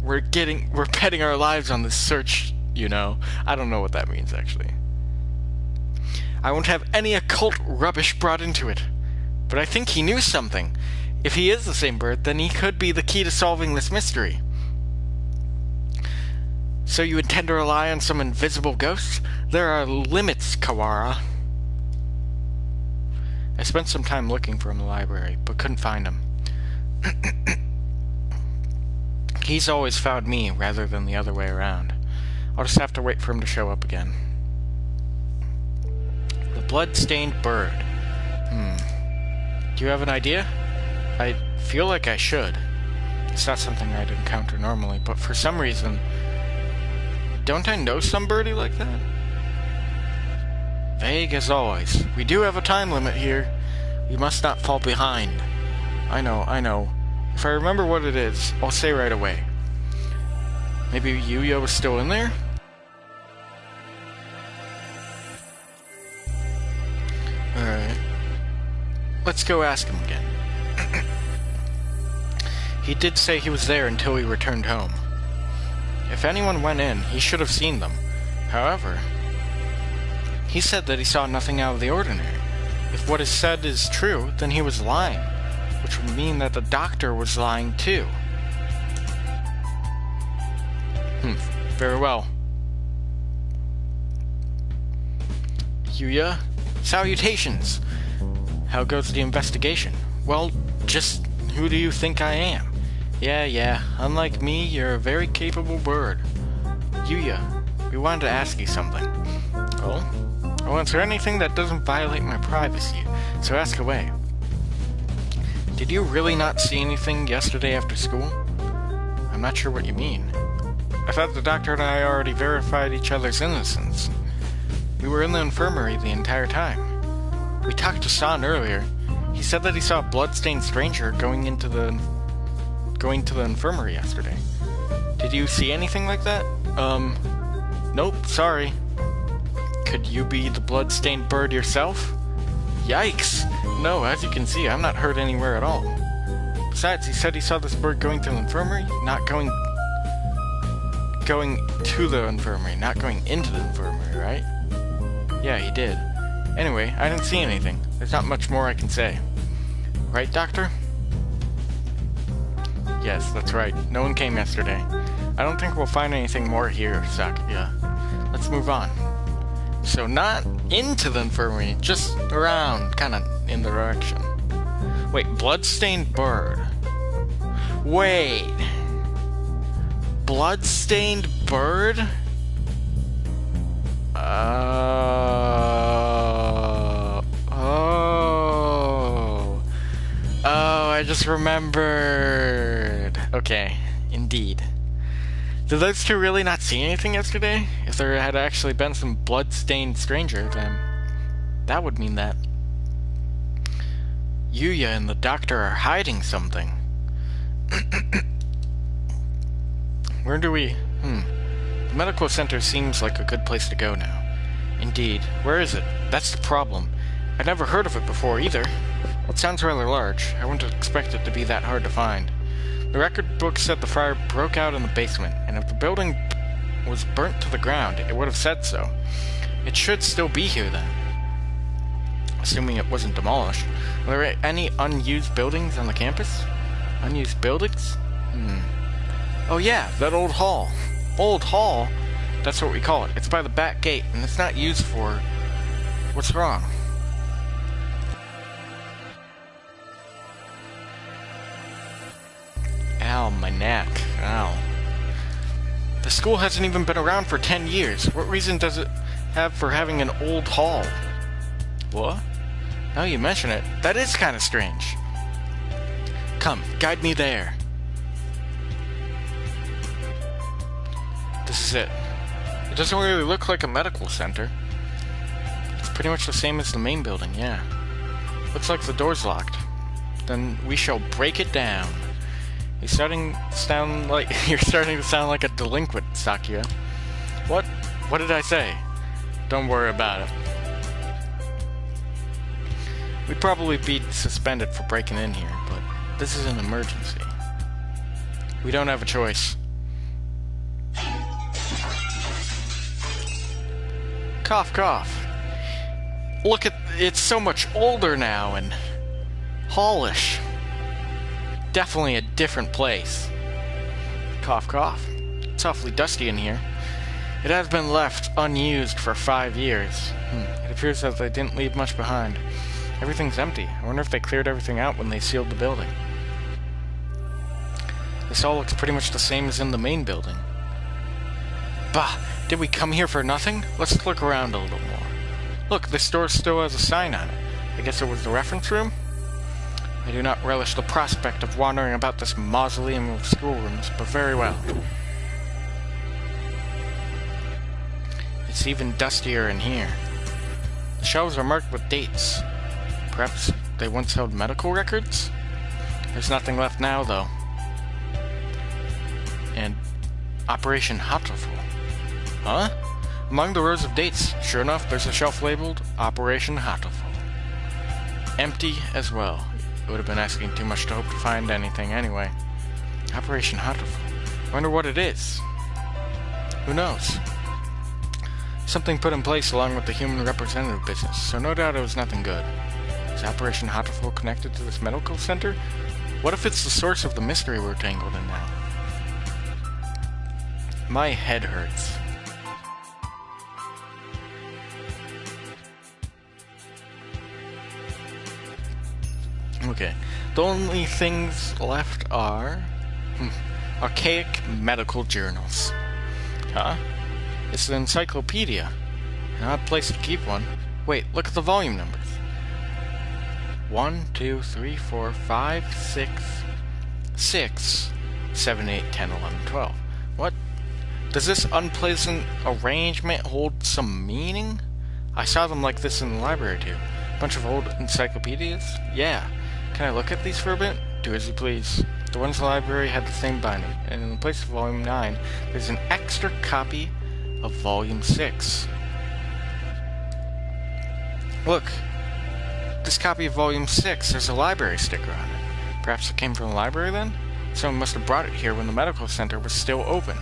We're betting our lives on this search, you know. I don't know what that means, actually. I won't have any occult rubbish brought into it. But I think he knew something. If he is the same bird, then he could be the key to solving this mystery. So you intend to rely on some invisible ghost? There are limits, Kawara. I spent some time looking for him in the library, but couldn't find him. He's always found me, rather than the other way around. I'll just have to wait for him to show up again. The blood-stained bird. Do you have an idea? I feel like I should. It's not something I'd encounter normally, but for some reason... Don't I know some birdie like that? Vague as always. We do have a time limit here. We must not fall behind. I know. If I remember what it is, I'll say right away. Maybe Yuya was still in there? Alright. Let's go ask him again. He did say he was there until he returned home. If anyone went in, he should have seen them. However, he said that he saw nothing out of the ordinary. If what is said is true, then he was lying, which would mean that the doctor was lying too. Very well. Yuya, salutations! How goes the investigation? Well, just who do you think I am? Yeah, unlike me, you're a very capable bird. Yuya, we wanted to ask you something. Oh? I'll answer anything that doesn't violate my privacy, so ask away. Did you really not see anything yesterday after school? I'm not sure what you mean. I thought the doctor and I already verified each other's innocence. We were in the infirmary the entire time. We talked to San earlier. He said that he saw a blood-stained stranger going to the infirmary yesterday. Did you see anything like that? Nope, sorry. Could you be the blood-stained bird yourself? Yikes! No, as you can see, I'm not hurt anywhere at all. Besides, he said he saw this bird going to the infirmary, not going to the infirmary, not going into the infirmary, right? Yeah, he did. Anyway, I didn't see anything. There's not much more I can say. Right, Doctor? Yes, that's right. No one came yesterday. I don't think we'll find anything more here, Sakuya. Let's move on. So not into the infirmary, just around, kind of in the direction. Wait, blood-stained bird. Wait. Blood-stained bird? Oh, I just remembered. Okay, indeed. Did those two really not see anything yesterday? If there had actually been some blood-stained stranger, then... That would mean that Yuya and the doctor are hiding something. Where do we... The medical center seems like a good place to go now. Indeed. Where is it? That's the problem. I'd never heard of it before, either. It sounds rather large. I wouldn't expect it to be that hard to find. The record book said the fire broke out in the basement, and if the building was burnt to the ground, it would have said so. It should still be here, then. Assuming it wasn't demolished. Are there any unused buildings on the campus? Unused buildings? Oh yeah, that old hall. Old hall? That's what we call it. It's by the back gate, and it's not used for... What's wrong? Ow, my neck. Ow. The school hasn't even been around for 10 years. What reason does it have for having an old hall? What? Now you mention it, that is kind of strange. Come, guide me there. This is it. It doesn't really look like a medical center. It's pretty much the same as the main building, yeah. Looks like the door's locked. Then we shall break it down. You're starting to sound like a delinquent, Sakuya. What? What did I say? Don't worry about it. We'd probably be suspended for breaking in here, but this is an emergency. We don't have a choice. Cough, cough. Look at... it's so much older now and... hallish. Definitely a different place. Cough, cough. It's awfully dusty in here. It has been left unused for 5 years. It appears that they didn't leave much behind. Everything's empty. I wonder if they cleared everything out when they sealed the building. This all looks pretty much the same as in the main building. Bah! Did we come here for nothing? Let's look around a little more. Look, this door still has a sign on it. I guess it was the reference room? I do not relish the prospect of wandering about this mausoleum of schoolrooms, but very well. It's even dustier in here. The shelves are marked with dates. Perhaps they once held medical records? There's nothing left now, though. And Operation Hatoful. Huh? Among the rows of dates, sure enough, there's a shelf labeled Operation Hatoful. Empty as well. It would have been asking too much to hope to find anything anyway. Operation Hatoful. I wonder what it is. Who knows? Something put in place along with the human representative business, so no doubt it was nothing good. Is Operation Hatoful connected to this medical center? What if it's the source of the mystery we're tangled in now? My head hurts. Okay, the only things left are archaic medical journals. Huh? It's an encyclopedia. An odd place to keep one. Wait, look at the volume numbers. 1, 2, 3, 4, 5, 6, 7, 8, 10, 11, 12. What? Does this unpleasant arrangement hold some meaning? I saw them like this in the library too. Bunch of old encyclopedias? Yeah. Can I look at these for a bit? Do as you please. The ones in the library had the same binding, and in the place of Volume 9, there's an extra copy of Volume 6. Look! This copy of Volume 6, there's a library sticker on it. Perhaps it came from the library then? Someone must have brought it here when the medical center was still open.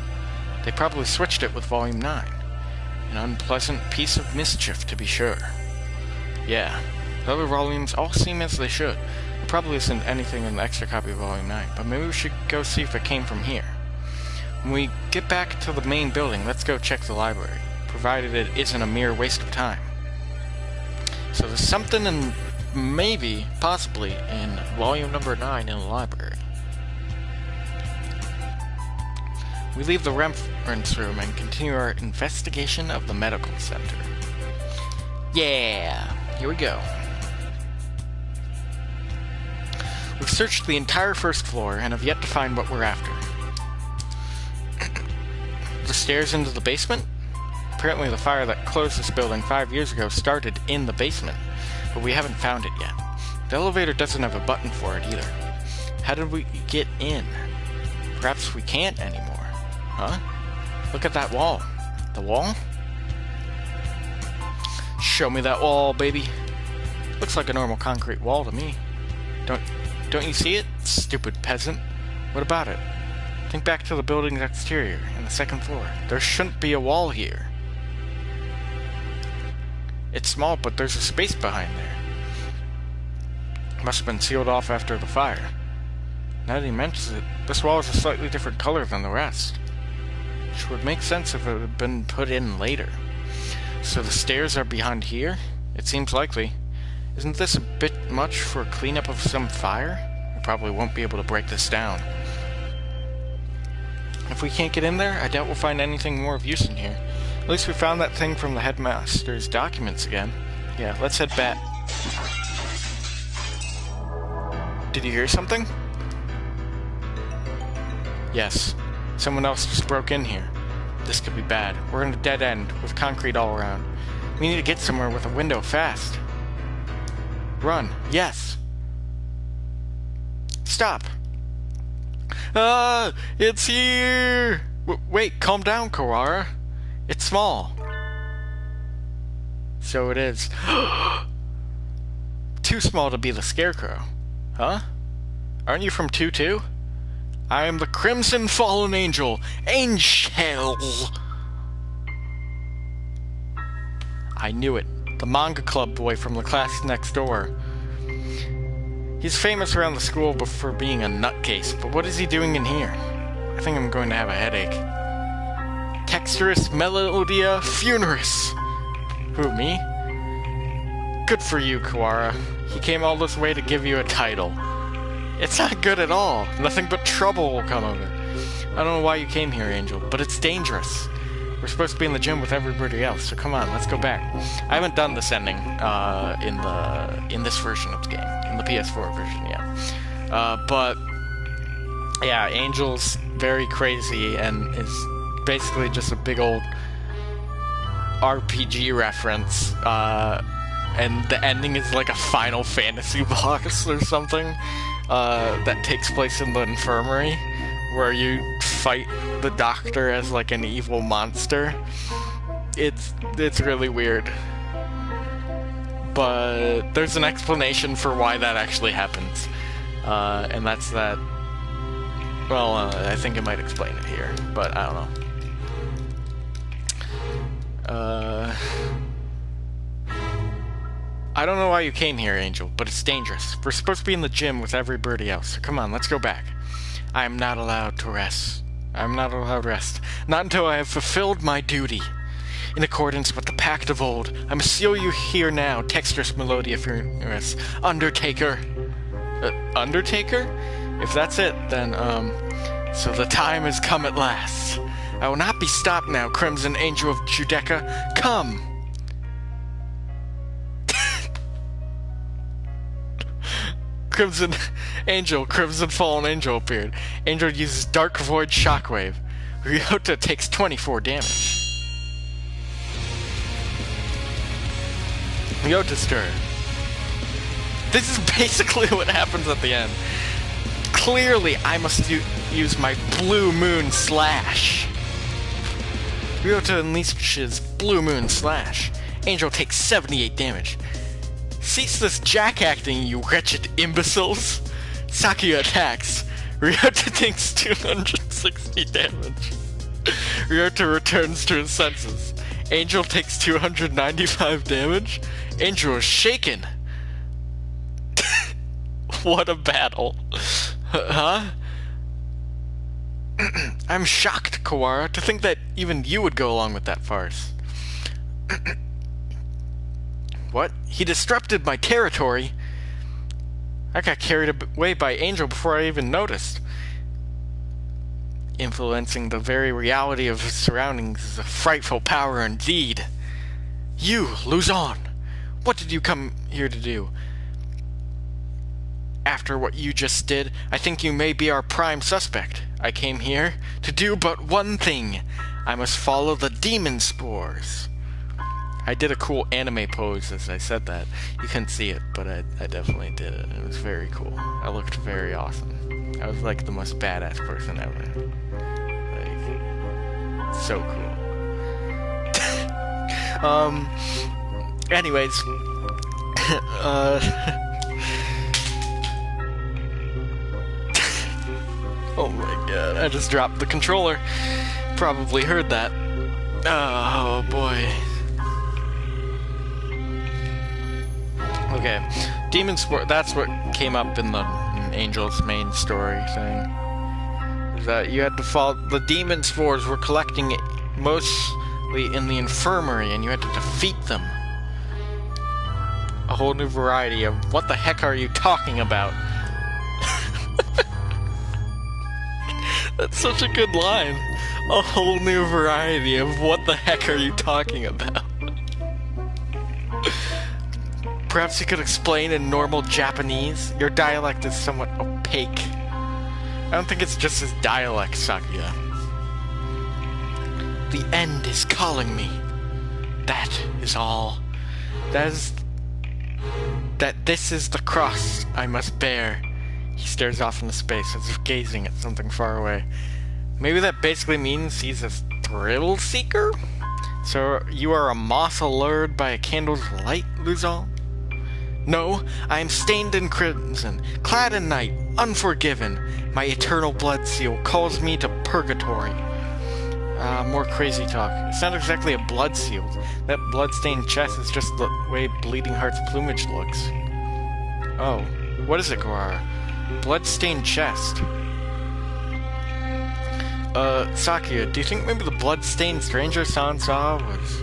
They probably switched it with Volume 9. An unpleasant piece of mischief, to be sure. Yeah, the other volumes all seem as they should. There probably isn't anything in the extra copy of Volume 9, but maybe we should go see if it came from here. When we get back to the main building, let's go check the library, provided it isn't a mere waste of time. So there's something in, maybe, possibly, in volume number 9 in the library. We leave the reference room and continue our investigation of the medical center. Yeah, here we go. We've searched the entire first floor and have yet to find what we're after. The stairs into the basement? Apparently the fire that closed this building 5 years ago started in the basement, but we haven't found it yet. The elevator doesn't have a button for it either. How did we get in? Perhaps we can't anymore. Huh? Look at that wall. The wall? Show me that wall, baby. Looks like a normal concrete wall to me. Don't you see it, stupid peasant? What about it? Think back to the building's exterior and the second floor. There shouldn't be a wall here. It's small, but there's a space behind there. Must have been sealed off after the fire. Now that he mentions it, this wall is a slightly different color than the rest, which would make sense if it had been put in later. So the stairs are behind here? It seems likely. Isn't this a bit much for a cleanup of some fire? We probably won't be able to break this down. If we can't get in there, I doubt we'll find anything more of use in here. At least we found that thing from the headmaster's documents again. Yeah, let's head back. Did you hear something? Yes. Someone else just broke in here. This could be bad. We're in a dead end, with concrete all around. We need to get somewhere with a window fast. Run. Yes. Stop. Ah! It's here! Wait, calm down, Kawara. It's small. So it is. Too small to be the Scarecrow. Huh? Aren't you from 2-2? I am the Crimson Fallen Angel. Angel! I knew it. The manga club boy from the class next door. He's famous around the school for being a nutcase, but what is he doing in here? I think I'm going to have a headache. Texturus Melodia Funeris. Who, me? Good for you, Kawara. He came all this way to give you a title. It's not good at all. Nothing but trouble will come of it. I don't know why you came here, Angel, but it's dangerous. We're supposed to be in the gym with everybody else, so come on, let's go back. I haven't done this ending in this version of the game, in the PS4 version yet. But yeah, Angel's very crazy and is basically just a big old RPG reference. And the ending is like a Final Fantasy boss or something that takes place in the infirmary, where you fight the doctor as like an evil monster. It's really weird, but there's an explanation for why that actually happens, and that's that. Well, I think it might explain it here, but I don't know. I don't know why you came here, Angel, but it's dangerous. We're supposed to be in the gym with everybody else, so come on, let's go back. I am not allowed to rest. I'm not allowed rest. Not until I have fulfilled my duty. In accordance with the pact of old, I must seal you here now, Texturus Melodia Funeris. Undertaker. Undertaker? If that's it, then, so the time has come at last. I will not be stopped now, Crimson Angel of Judecca. Come! Crimson Angel, Crimson Fallen Angel appeared. Angel uses Dark Void Shockwave. Ryota takes 24 damage. Ryota Stir. This is basically what happens at the end. Clearly, I must use my Blue Moon Slash. Ryota unleashes Blue Moon Slash. Angel takes 78 damage. Cease this jack-acting, you wretched imbeciles! Sakuya attacks. Ryota takes 260 damage. Ryota returns to his senses. Angel takes 295 damage. Angel is shaken. What a battle. Huh? I'm shocked, Kawara, to think that even you would go along with that farce. What? He disrupted my territory? I got carried away by Angel before I even noticed. Influencing the very reality of his surroundings is a frightful power indeed. You, Luzon! What did you come here to do? After what you just did, I think you may be our prime suspect. I came here to do but one thing. I must follow the demon spores. I did a cool anime pose as I said that. You couldn't see it, but I definitely did it. It was very cool. I looked very awesome. I was like the most badass person ever. Like, so cool. Anyways. Oh my god, I just dropped the controller. Probably heard that. Oh boy. Okay, Demon Spore, that's what came up in the Angel's main story thing. Is that you had to follow, the demon spores were collecting mostly in the infirmary and you had to defeat them. A whole new variety of what the heck are you talking about? That's such a good line. A whole new variety of what the heck are you talking about? Perhaps you could explain in normal Japanese? Your dialect is somewhat opaque. I don't think it's just his dialect, Sakuya. The end is calling me. That is all. This is the cross I must bear. He stares off into space as if gazing at something far away. Maybe that basically means he's a thrill seeker? So you are a moth allured by a candle's light, Luzon? No, I am stained in crimson, clad in night, unforgiven. My eternal blood seal calls me to purgatory. More crazy talk. It's not exactly a blood seal. That blood-stained chest is just the way Bleeding Heart's plumage looks. Oh, what is it, Guara? Blood-stained chest. Sakuya, do you think maybe the blood-stained stranger San saw was...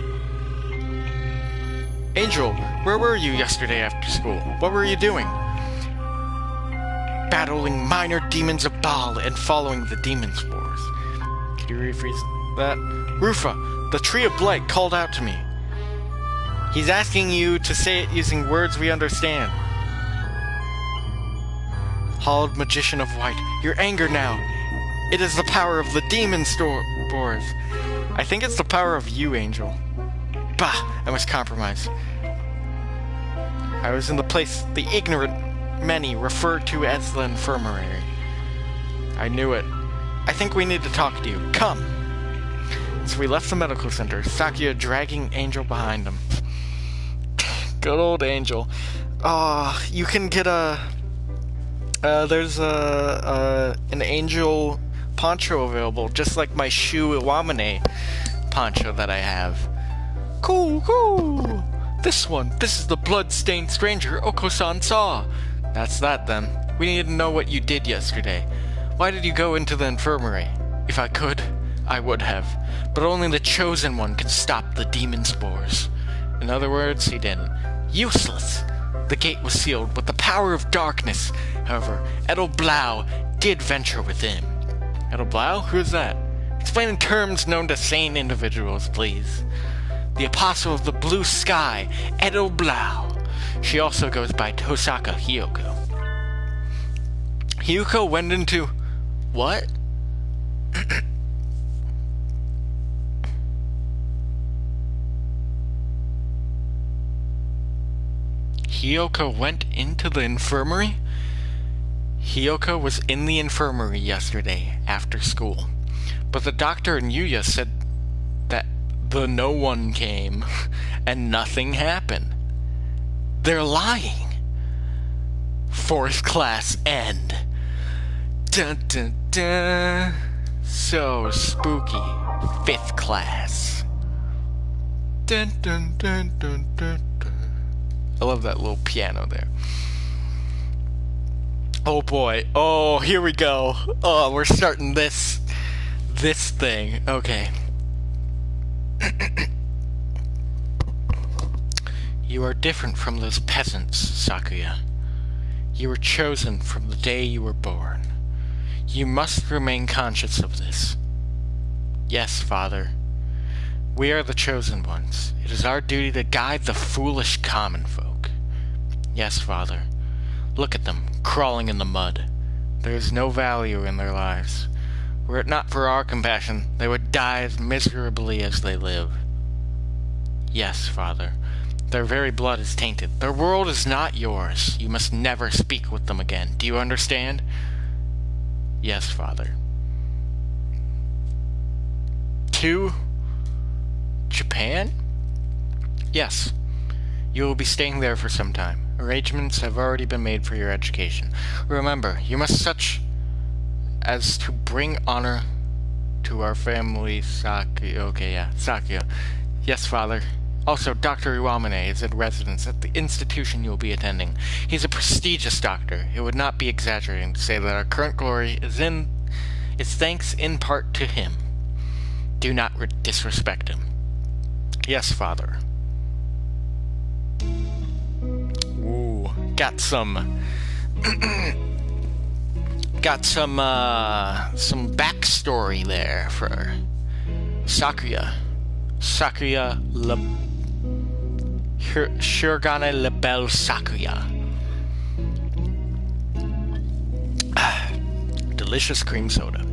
Angel, where were you yesterday after school? What were you doing? Battling minor demons of Baal and following the demon spores. Can you rephrase that? Rufa, the Tree of Blight called out to me. He's asking you to say it using words we understand. Hollowed Magician of White, your anger now. It is the power of the demon spores. I think it's the power of you, Angel. Bah, I must compromise. I was in the place the ignorant many refer to as the infirmary. I knew it. I think we need to talk to you. Come! So we left the medical center, Sakuya dragging Angel behind him. Good old Angel. You can get there's an Angel poncho available, just like my Shu Iwamane poncho that I have. Cool, cool! This is the blood-stained stranger Oko-san saw. That's that, then. We need to know what you did yesterday. Why did you go into the infirmary? If I could, I would have. But only the chosen one could stop the demon spores. In other words, he didn't. Useless! The gate was sealed with the power of darkness. However, Edelblau did venture within. Edelblau? Who's that? Explain in terms known to sane individuals, please. The Apostle of the Blue Sky, Edelblau. She also goes by Tosaka Hiyoko. Hiyoko went into... what? Hiyoko went into the infirmary? Hiyoko was in the infirmary yesterday after school. But the doctor and Yuya said that no one came and nothing happened. They're lying. Fourth class end. Dun dun dun. So spooky. Fifth class. Dun dun dun dun dun dun. I love that little piano there. Oh boy. Oh, here we go. Oh, we're starting this thing. Okay. You are different from those peasants, Sakuya. You were chosen from the day you were born. You must remain conscious of this. Yes, Father. We are the chosen ones. It is our duty to guide the foolish common folk. Yes, Father. Look at them, crawling in the mud. There is no value in their lives. Were it not for our compassion, they would die as miserably as they live. Yes, Father. Their very blood is tainted. Their world is not yours. You must never speak with them again. Do you understand? Yes, Father. To Japan? Yes. You will be staying there for some time. Arrangements have already been made for your education. Remember, you must such as to bring honor to our family, Sakuya. Yes, Father. Also, Dr. Iwamine is in residence at the institution you will be attending. He's a prestigious doctor. It would not be exaggerating to say that our current glory is thanks in part to him. Do not disrespect him. Yes, Father. Ooh, got some backstory there for Sakuya. Shirogane Lebel Sakuya. Delicious cream soda.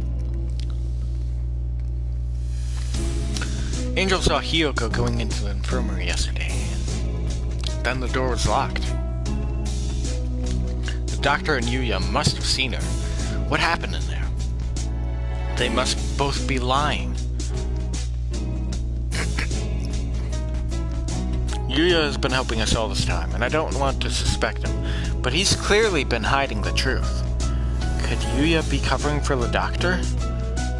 Angel saw Hiyoko going into the infirmary yesterday. Then the door was locked. The doctor and Yuya must have seen her. What happened in there? They must both be lying. Yuya has been helping us all this time, and I don't want to suspect him, but he's clearly been hiding the truth. Could Yuya be covering for the doctor?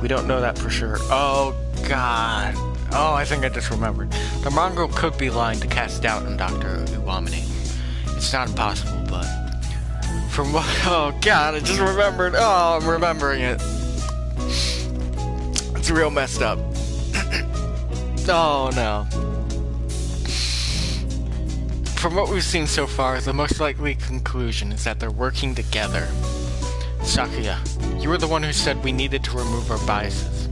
We don't know that for sure. Oh, God. Oh, I think I just remembered. The mongrel could be lying to cast doubt on Dr. Iwamine. It's not impossible, but... From what... Oh, God, I just remembered. Oh, I'm remembering it. It's real messed up. Oh, no. From what we've seen so far, the most likely conclusion is that they're working together. Sakuya, you were the one who said we needed to remove our biases.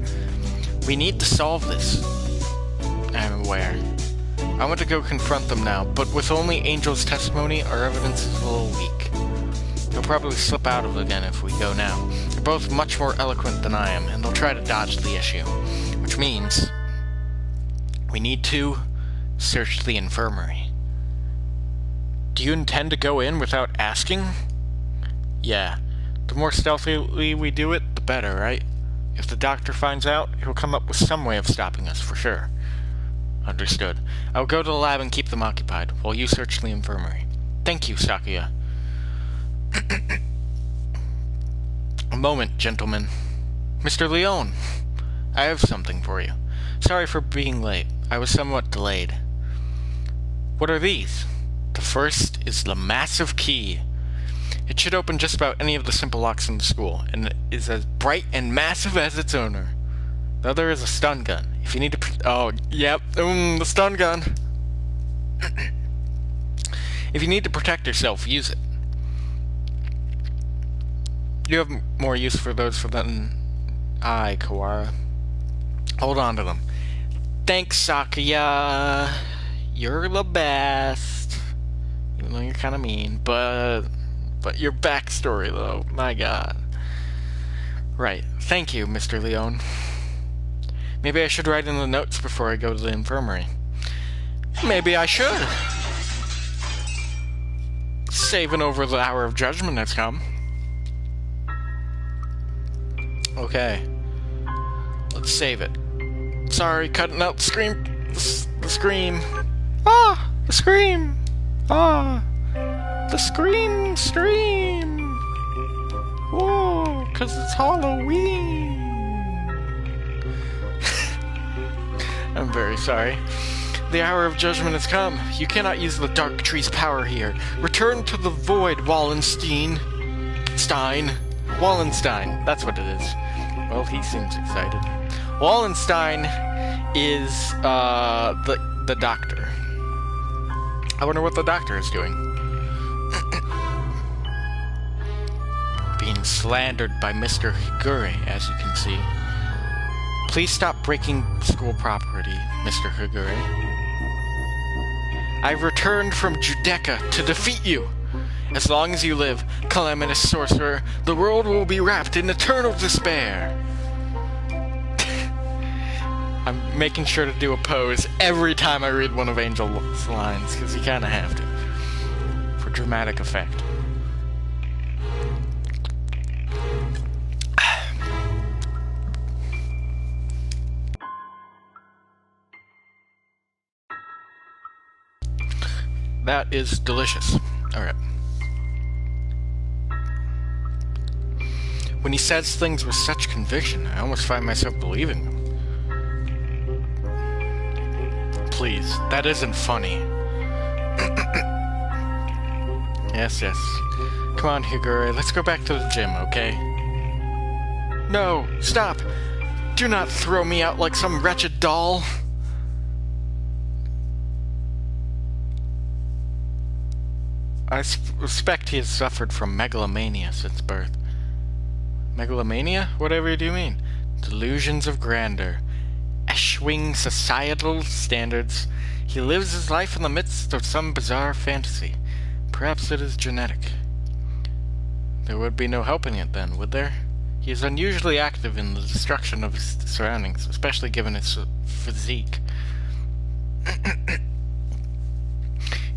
We need to solve this. I'm aware. I want to go confront them now, but with only Angel's testimony, our evidence is a little weak. They'll probably slip out of it again if we go now. They're both much more eloquent than I am, and they'll try to dodge the issue. Which means... we need to search the infirmary. Do you intend to go in without asking? Yeah. The more stealthily we do it, the better, right? If the doctor finds out, he'll come up with some way of stopping us, for sure. Understood. I'll go to the lab and keep them occupied, while you search the infirmary. Thank you, Sakuya. A moment, gentlemen. Mr. Leone, I have something for you. Sorry for being late. I was somewhat delayed. What are these? The first is the massive key. It should open just about any of the simple locks in the school, and it is as bright and massive as its owner. The other is a stun gun. If you need to... Oh, yep, the stun gun. If you need to protect yourself, use it. You have more use for those than I, Kawara. Hold on to them. Thanks, Sakuya. You're the best. Even though you're kind of mean, but your backstory, though, my God. Right. Thank you, Mr. Leone. Maybe I should write in the notes before I go to the infirmary. Maybe I should. Saving over the hour of judgment has come. Okay. Let's save it. Sorry, cutting out the scream. The scream. Ah! The scream! Ah! The scream! Whoa! 'Cause it's Halloween! I'm very sorry. The hour of judgment has come. You cannot use the dark tree's power here. Return to the void, Wallenstein. Wallenstein. That's what it is. Well, he seems excited. Wallenstein is, the doctor. I wonder what the doctor is doing. Being slandered by Mr. Higure, as you can see. Please stop breaking school property, Mr. Higure. I've returned from Judecca to defeat you. As long as you live, calamitous sorcerer, the world will be wrapped in eternal despair. I'm making sure to do a pose every time I read one of Angel's lines, because you kind of have to, for dramatic effect. That is delicious. Alright. When he says things with such conviction, I almost find myself believing them. Please, that isn't funny. Yes. Come on, Higure, let's go back to the gym, okay? No, stop! Do not throw me out like some wretched doll! I suspect he has suffered from megalomania since birth. Megalomania? Whatever do you mean? Delusions of grandeur. Eschewing societal standards. He lives his life in the midst of some bizarre fantasy. Perhaps it is genetic. There would be no helping it then, would there? He is unusually active in the destruction of his surroundings, especially given his physique.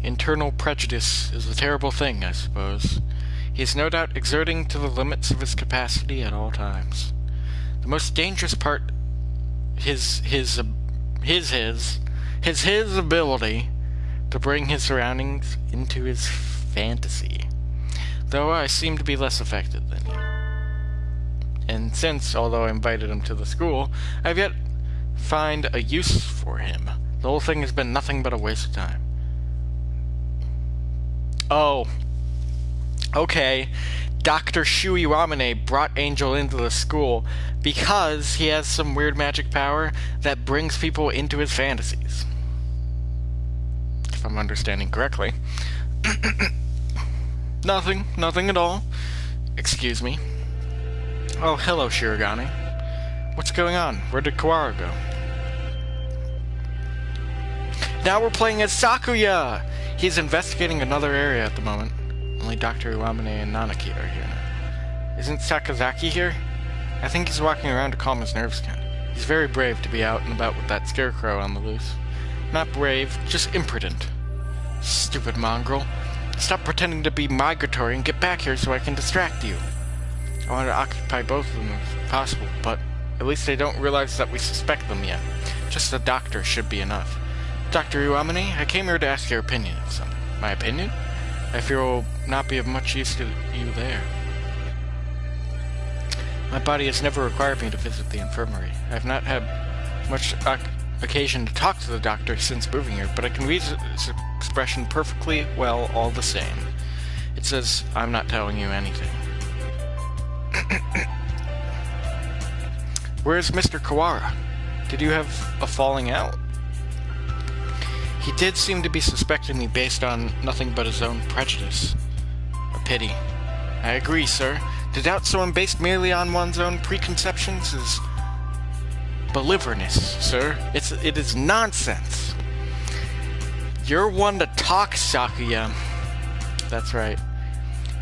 Internal prejudice is a terrible thing, I suppose. He is no doubt exerting to the limits of his capacity at all times. The most dangerous part his ability to bring his surroundings into his fantasy. Though I seem to be less affected than you. And since, although I invited him to the school, I've yet find a use for him. The whole thing has been nothing but a waste of time. Oh. Okay. Dr. Shu Iwamane brought Angel into the school because he has some weird magic power that brings people into his fantasies. If I'm understanding correctly. Nothing at all. Excuse me. Oh, hello, Shirogane. What's going on? Where did Kawara go? Now we're playing as Sakuya! He's investigating another area at the moment. Only Dr. Iwamane and Nanaki are here now. Isn't Sakazaki here? I think he's walking around to calm his nerves again. He's very brave to be out and about with that scarecrow on the loose. Not brave, just imprudent. Stupid mongrel. Stop pretending to be migratory and get back here so I can distract you. I want to occupy both of them if possible, but at least they don't realize that we suspect them yet. Just the doctor should be enough. Dr. Iwamane, I came here to ask your opinion of something. My opinion? I fear will not be of much use to you there. My body has never required me to visit the infirmary. I have not had much occasion to talk to the doctor since moving here, but I can read his expression perfectly well all the same. It says, I'm not telling you anything. Where's Mr. Kawara? Did you have a falling out? He did seem to be suspecting me based on nothing but his own prejudice. A pity. I agree, sir. To doubt someone based merely on one's own preconceptions is belligerence, sir. It is nonsense. You're one to talk, Sakuya. That's right.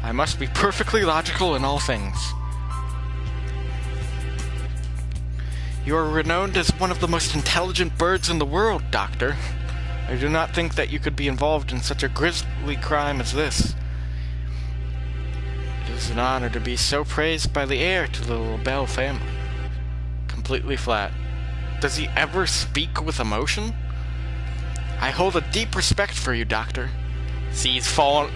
I must be perfectly logical in all things. You are renowned as one of the most intelligent birds in the world, Doctor. I do not think that you could be involved in such a grisly crime as this. It is an honor to be so praised by the heir to the LaBelle family. Completely flat. Does he ever speak with emotion? I hold a deep respect for you, Doctor. See, he's fallen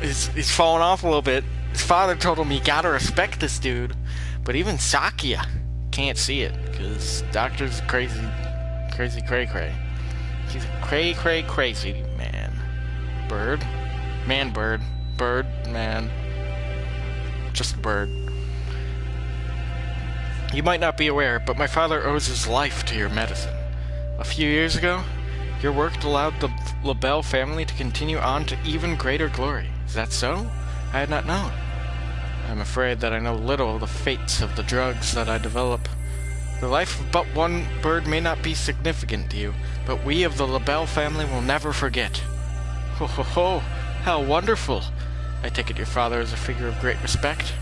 off a little bit. His father told him you gotta respect this dude. But even Sakuya can't see it, because Doctor's crazy cray-cray. He's a crazy man. Bird? Man bird. Bird, man. Just a bird. You might not be aware, but my father owes his life to your medicine. A few years ago, your work allowed the LaBelle family to continue on to even greater glory. Is that so? I had not known. I'm afraid that I know little of the fates of the drugs that I develop. The life of but one bird may not be significant to you, but we of the LaBelle family will never forget. Ho ho ho, how wonderful! I take it your father is a figure of great respect?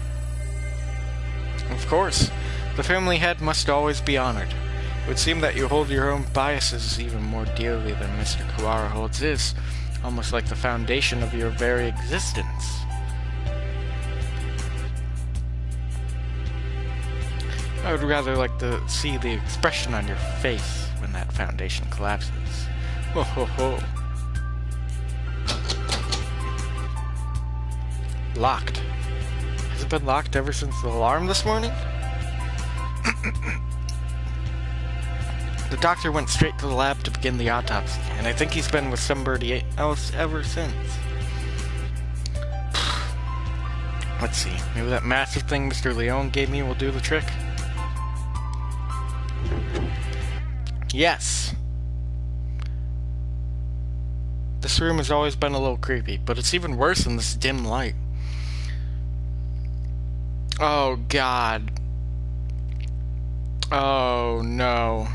Of course. The family head must always be honored. It would seem that you hold your own biases even more dearly than Mr. Kawara holds his, almost like the foundation of your very existence. I would rather like to see the expression on your face when that foundation collapses. Ho ho ho. Locked. Has it been locked ever since the alarm this morning? The doctor went straight to the lab to begin the autopsy, and I think he's been with somebody else ever since. Let's see, maybe that massive thing Mr. Leone gave me will do the trick? Yes! This room has always been a little creepy, but it's even worse in this dim light. Oh God. Oh no.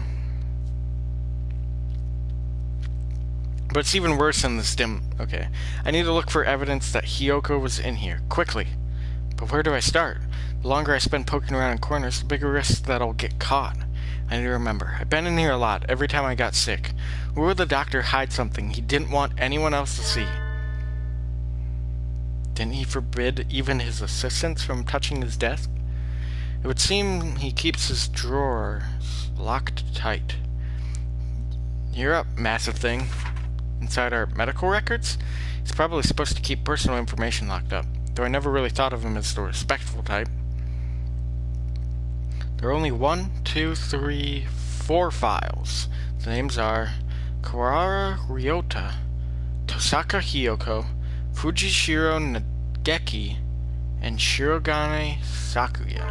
But it's even worse in this dim... Okay. I need to look for evidence that Hiyoko was in here, quickly. But where do I start? The longer I spend poking around in corners, the bigger risk that I'll get caught. I need to remember. I've been in here a lot, every time I got sick. Where would the doctor hide something he didn't want anyone else to see? Didn't he forbid even his assistants from touching his desk? It would seem he keeps his drawers locked tight. You're up, massive thing. Inside our medical records? He's probably supposed to keep personal information locked up, though I never really thought of him as the respectful type. There are only 1, 2, 3, 4 files. The names are Kawara Ryota, Tosaka Hiyoko, Fujishiro Nageki, and Shirogane Sakuya.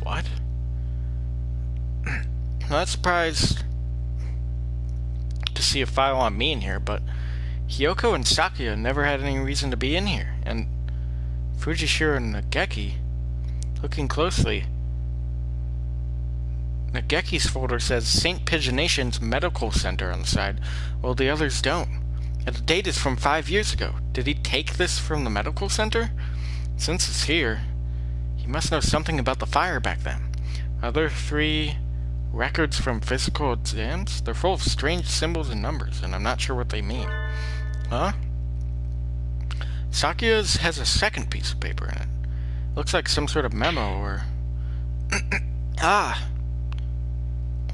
What? I'm not surprised to see a file on me in here, but Hiyoko and Sakuya never had any reason to be in here, and Fujishiro Nageki, looking closely, Nageki's folder says St. Pigeonation's Medical Center on the side, while the others don't. And the date is from 5 years ago. Did he take this from the medical center? Since it's here, he must know something about the fire back then. Other 3 records from physical exams? They're full of strange symbols and numbers, and I'm not sure what they mean. Huh? Sakuya's has a second piece of paper in it. Looks like some sort of memo or... Ah!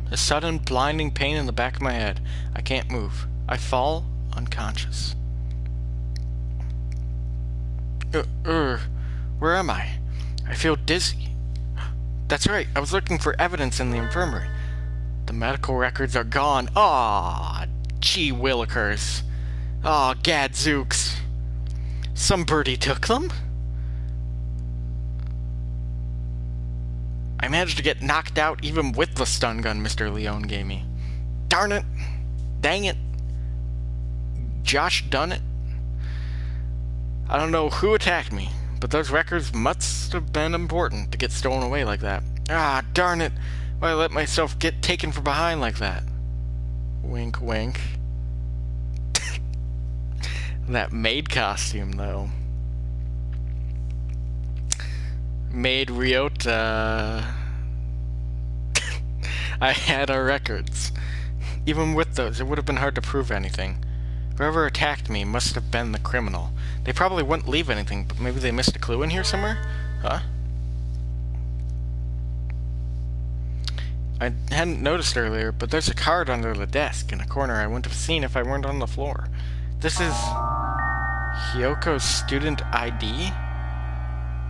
A sudden, blinding pain in the back of my head. I can't move. I fall unconscious. Where am I? I feel dizzy. That's right, I was looking for evidence in the infirmary. The medical records are gone. Aw, gee willikers. Aw, gadzooks. Some birdie took them? I managed to get knocked out even with the stun gun Mr. Leone gave me. Darn it. Dang it. Josh done it. I don't know who attacked me, but those records must have been important to get stolen away like that. Ah, darn it. Why let myself get taken from behind like that? Wink, wink. That maid costume, though. Maid Ryota. I had our records. Even with those, it would have been hard to prove anything. Whoever attacked me must have been the criminal. They probably wouldn't leave anything, but maybe they missed a clue in here somewhere? Huh? I hadn't noticed earlier, but there's a card under the desk in a corner I wouldn't have seen if I weren't on the floor. This is Hiyoko's student ID?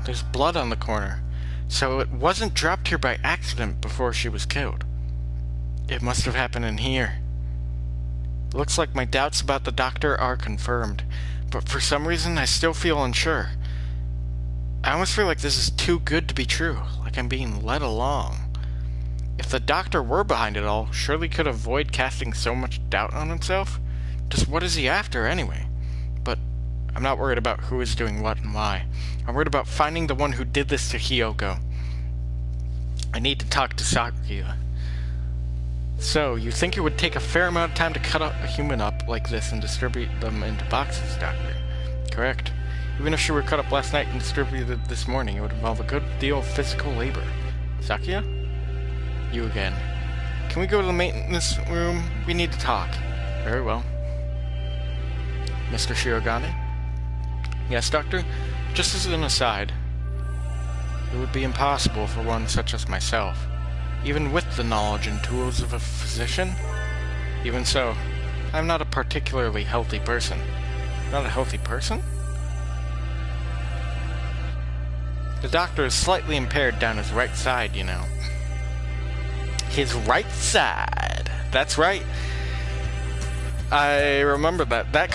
There's blood on the corner, so it wasn't dropped here by accident before she was killed. It must have happened in here. Looks like my doubts about the doctor are confirmed, but for some reason I still feel unsure. I almost feel like this is too good to be true, like I'm being led along. If the doctor were behind it all, surely could avoid casting so much doubt on himself. Just what is he after anyway? But I'm not worried about who is doing what and why. I'm worried about finding the one who did this to Hiyoko. I need to talk to Sakuya. So, you think it would take a fair amount of time to cut a human up like this and distribute them into boxes, Doctor? Correct. Even if she were cut up last night and distributed this morning, it would involve a good deal of physical labor. Sakuya? You again. can we go to the maintenance room? We need to talk. Very well. Mr. Shirogane? Yes, Doctor? Just as an aside, it would be impossible for one such as myself, even with the knowledge and tools of a physician. Even so, I'm not a particularly healthy person. Not a healthy person? The doctor is slightly impaired down his right side, you know. His right side. That's right. I remember that. That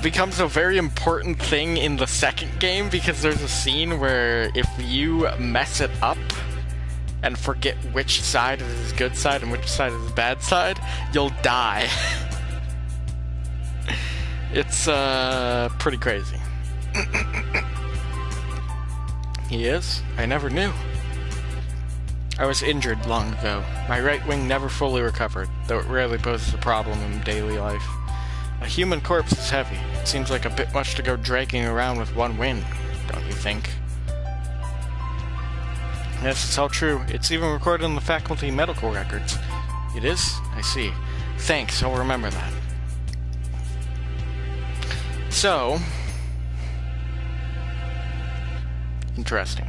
becomes a very important thing in the second game, because there's a scene where if you mess it up and forget which side is his good side and which side is his bad side, you'll die. It's pretty crazy. He is? I never knew. I was injured long ago. My right wing never fully recovered, though it rarely poses a problem in daily life. A human corpse is heavy. It seems like a bit much to go dragging around with one wind, don't you think? Yes, it's all true. It's even recorded in the faculty medical records. It is? I see. Thanks, I'll remember that. So... interesting.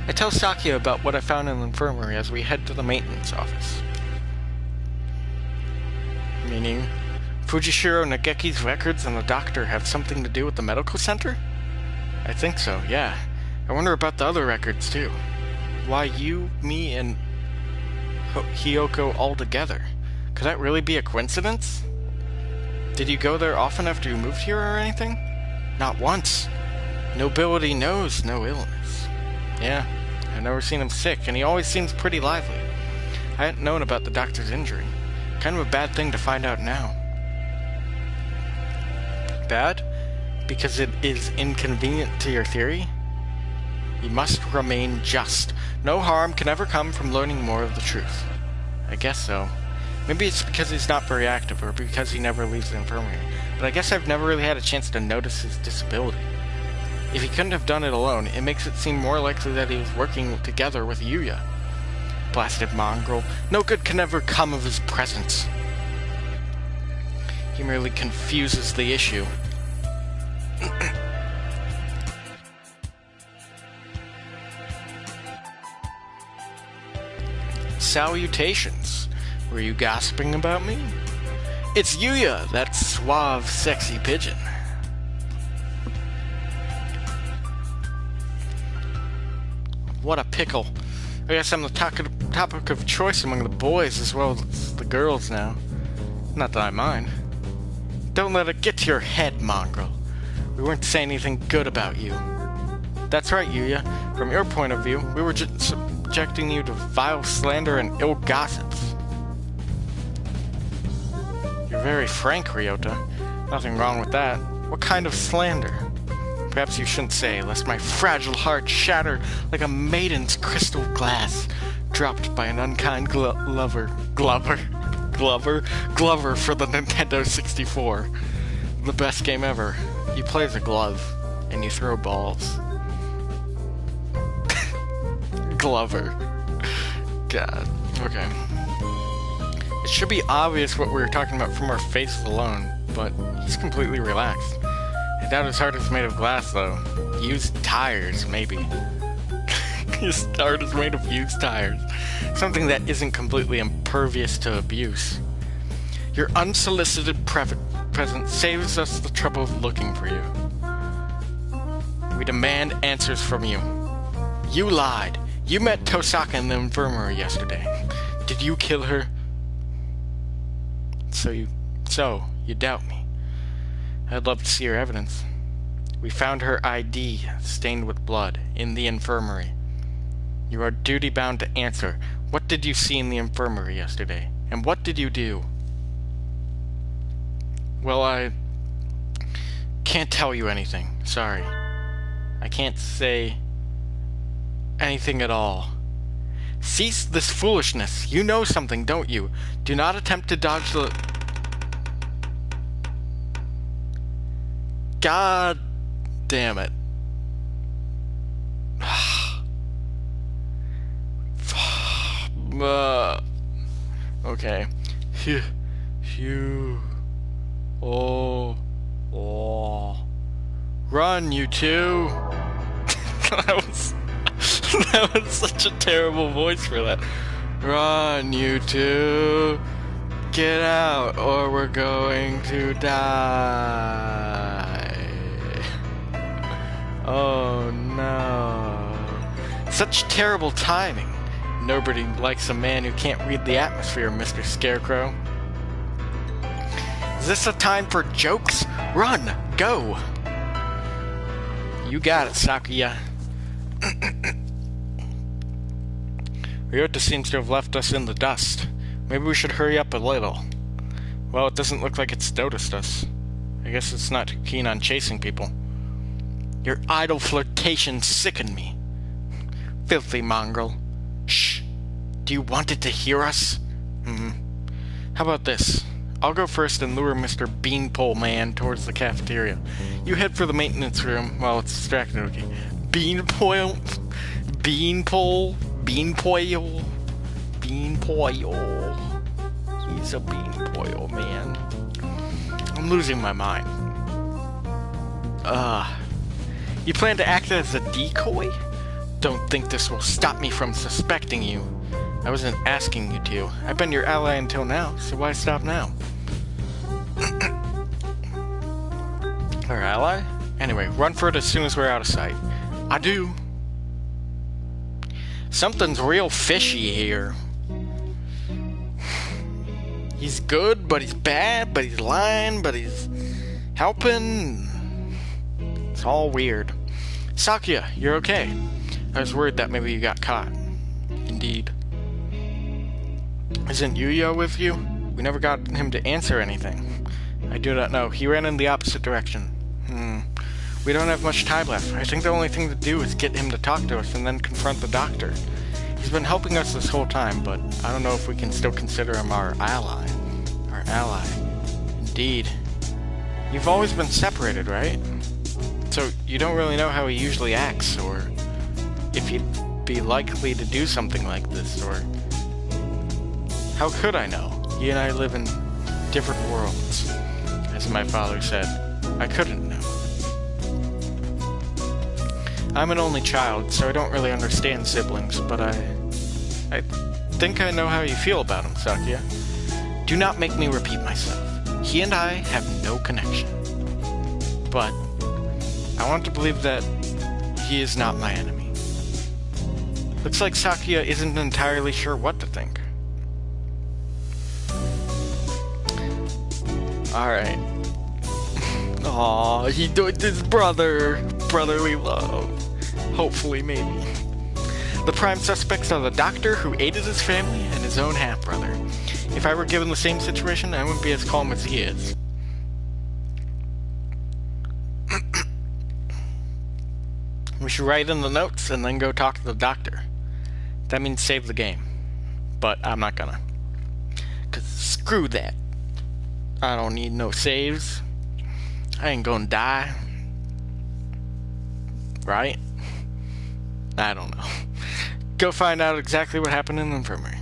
I tell Sakia about what I found in the infirmary as we head to the maintenance office. Meaning, Fujishiro Nageki's records and the doctor have something to do with the medical center? I think so, yeah. I wonder about the other records, too. Why you, me, and Hiyoko all together? Could that really be a coincidence? Did you go there often after you moved here or anything? Not once. Nobility knows no illness. Yeah, I've never seen him sick, and he always seems pretty lively. I hadn't known about the doctor's injury. Kind of a bad thing to find out now. Bad? Because it is inconvenient to your theory? You must remain just. No harm can ever come from learning more of the truth. I guess so. Maybe it's because he's not very active, or because he never leaves the infirmary. But I guess I've never really had a chance to notice his disability. If he couldn't have done it alone, it makes it seem more likely that he was working together with Yuya. Blasted mongrel. No good can ever come of his presence. He merely confuses the issue. Salutations. Were you gossiping about me? It's Yuya, that suave, sexy pigeon. What a pickle. I guess I'm the topic of choice among the boys as well as the girls now. Not that I mind. Don't let it get to your head, mongrel. We weren't saying anything good about you. That's right, Yuya. From your point of view, we were just subjecting you to vile slander and ill gossips. You're very frank, Ryota. Nothing wrong with that. What kind of slander? Perhaps you shouldn't say, lest my fragile heart shatter like a maiden's crystal glass, dropped by an unkind Glover for the Nintendo 64. The best game ever. You play as a glove, and you throw balls. Glover. God. Okay. It should be obvious what we were talking about from our faces alone, but he's completely relaxed. I doubt his heart is made of glass, though. Used tires, maybe. His heart is made of used tires. Something that isn't completely impervious to abuse. Your unsolicited presence saves us the trouble of looking for you. We demand answers from you. You lied. You met Tosaka in the infirmary yesterday. Did you kill her? So you doubt me. I'd love to see your evidence. We found her ID stained with blood in the infirmary. You are duty-bound to answer. What did you see in the infirmary yesterday? And what did you do? Well, I can't tell you anything. Sorry. I can't say anything at all. Cease this foolishness. You know something, don't you? Do not attempt to dodge the... God damn it. Okay. Phew. Phew. Oh. Oh. Run, you two! That was such a terrible voice for that. Run, you two! Get out, or we're going to die. Oh no. Such terrible timing. Nobody likes a man who can't read the atmosphere, Mr. Scarecrow. Is this a time for jokes? Run! Go! You got it, Sakuya. Ryota seems to have left us in the dust. Maybe we should hurry up a little. Well, it doesn't look like it's noticed us. I guess it's not too keen on chasing people. Your idle flirtations sicken me. Filthy mongrel. Shh. Do you want it to hear us? How about this? I'll go first and lure Mr. Beanpole Man towards the cafeteria. You head for the maintenance room while it's distracted, okay? Beanpole? Beanpole? Beanpole? Beanpole. He's a beanpole, man. I'm losing my mind. You plan to act as a decoy? Don't think this will stop me from suspecting you. I wasn't asking you to. I've been your ally until now, so why stop now? Our ally? Anyway, run for it as soon as we're out of sight. I do. Something's real fishy here. He's good, but he's bad, but he's lying, but he's helping. It's all weird. Sakuya, you're okay. I was worried that maybe you got caught. Indeed. Isn't Yuya with you? We never got him to answer anything. I do not know. He ran in the opposite direction. We don't have much time left. I think the only thing to do is get him to talk to us and then confront the doctor. He's been helping us this whole time, but I don't know if we can still consider him our ally. Our ally. Indeed. You've always been separated, right? So you don't really know how he usually acts, or if he'd be likely to do something like this, or... How could I know? He and I live in different worlds. As my father said, I couldn't know. I'm an only child, so I don't really understand siblings, but I think I know how you feel about him, Sakuya. Do not make me repeat myself. He and I have no connection. But I want to believe that he is not my enemy. Looks like Sakuya isn't entirely sure what to think. Alright. Aw, he did his brotherly love. Hopefully, maybe. The prime suspects are the doctor who aided his family and his own half-brother. If I were given the same situation, I wouldn't be as calm as he is. We should write in the notes and then go talk to the doctor. That means save the game. But I'm not gonna. 'Cause screw that. I don't need no saves. I ain't gonna die. Right? I don't know. Go find out exactly what happened in the infirmary.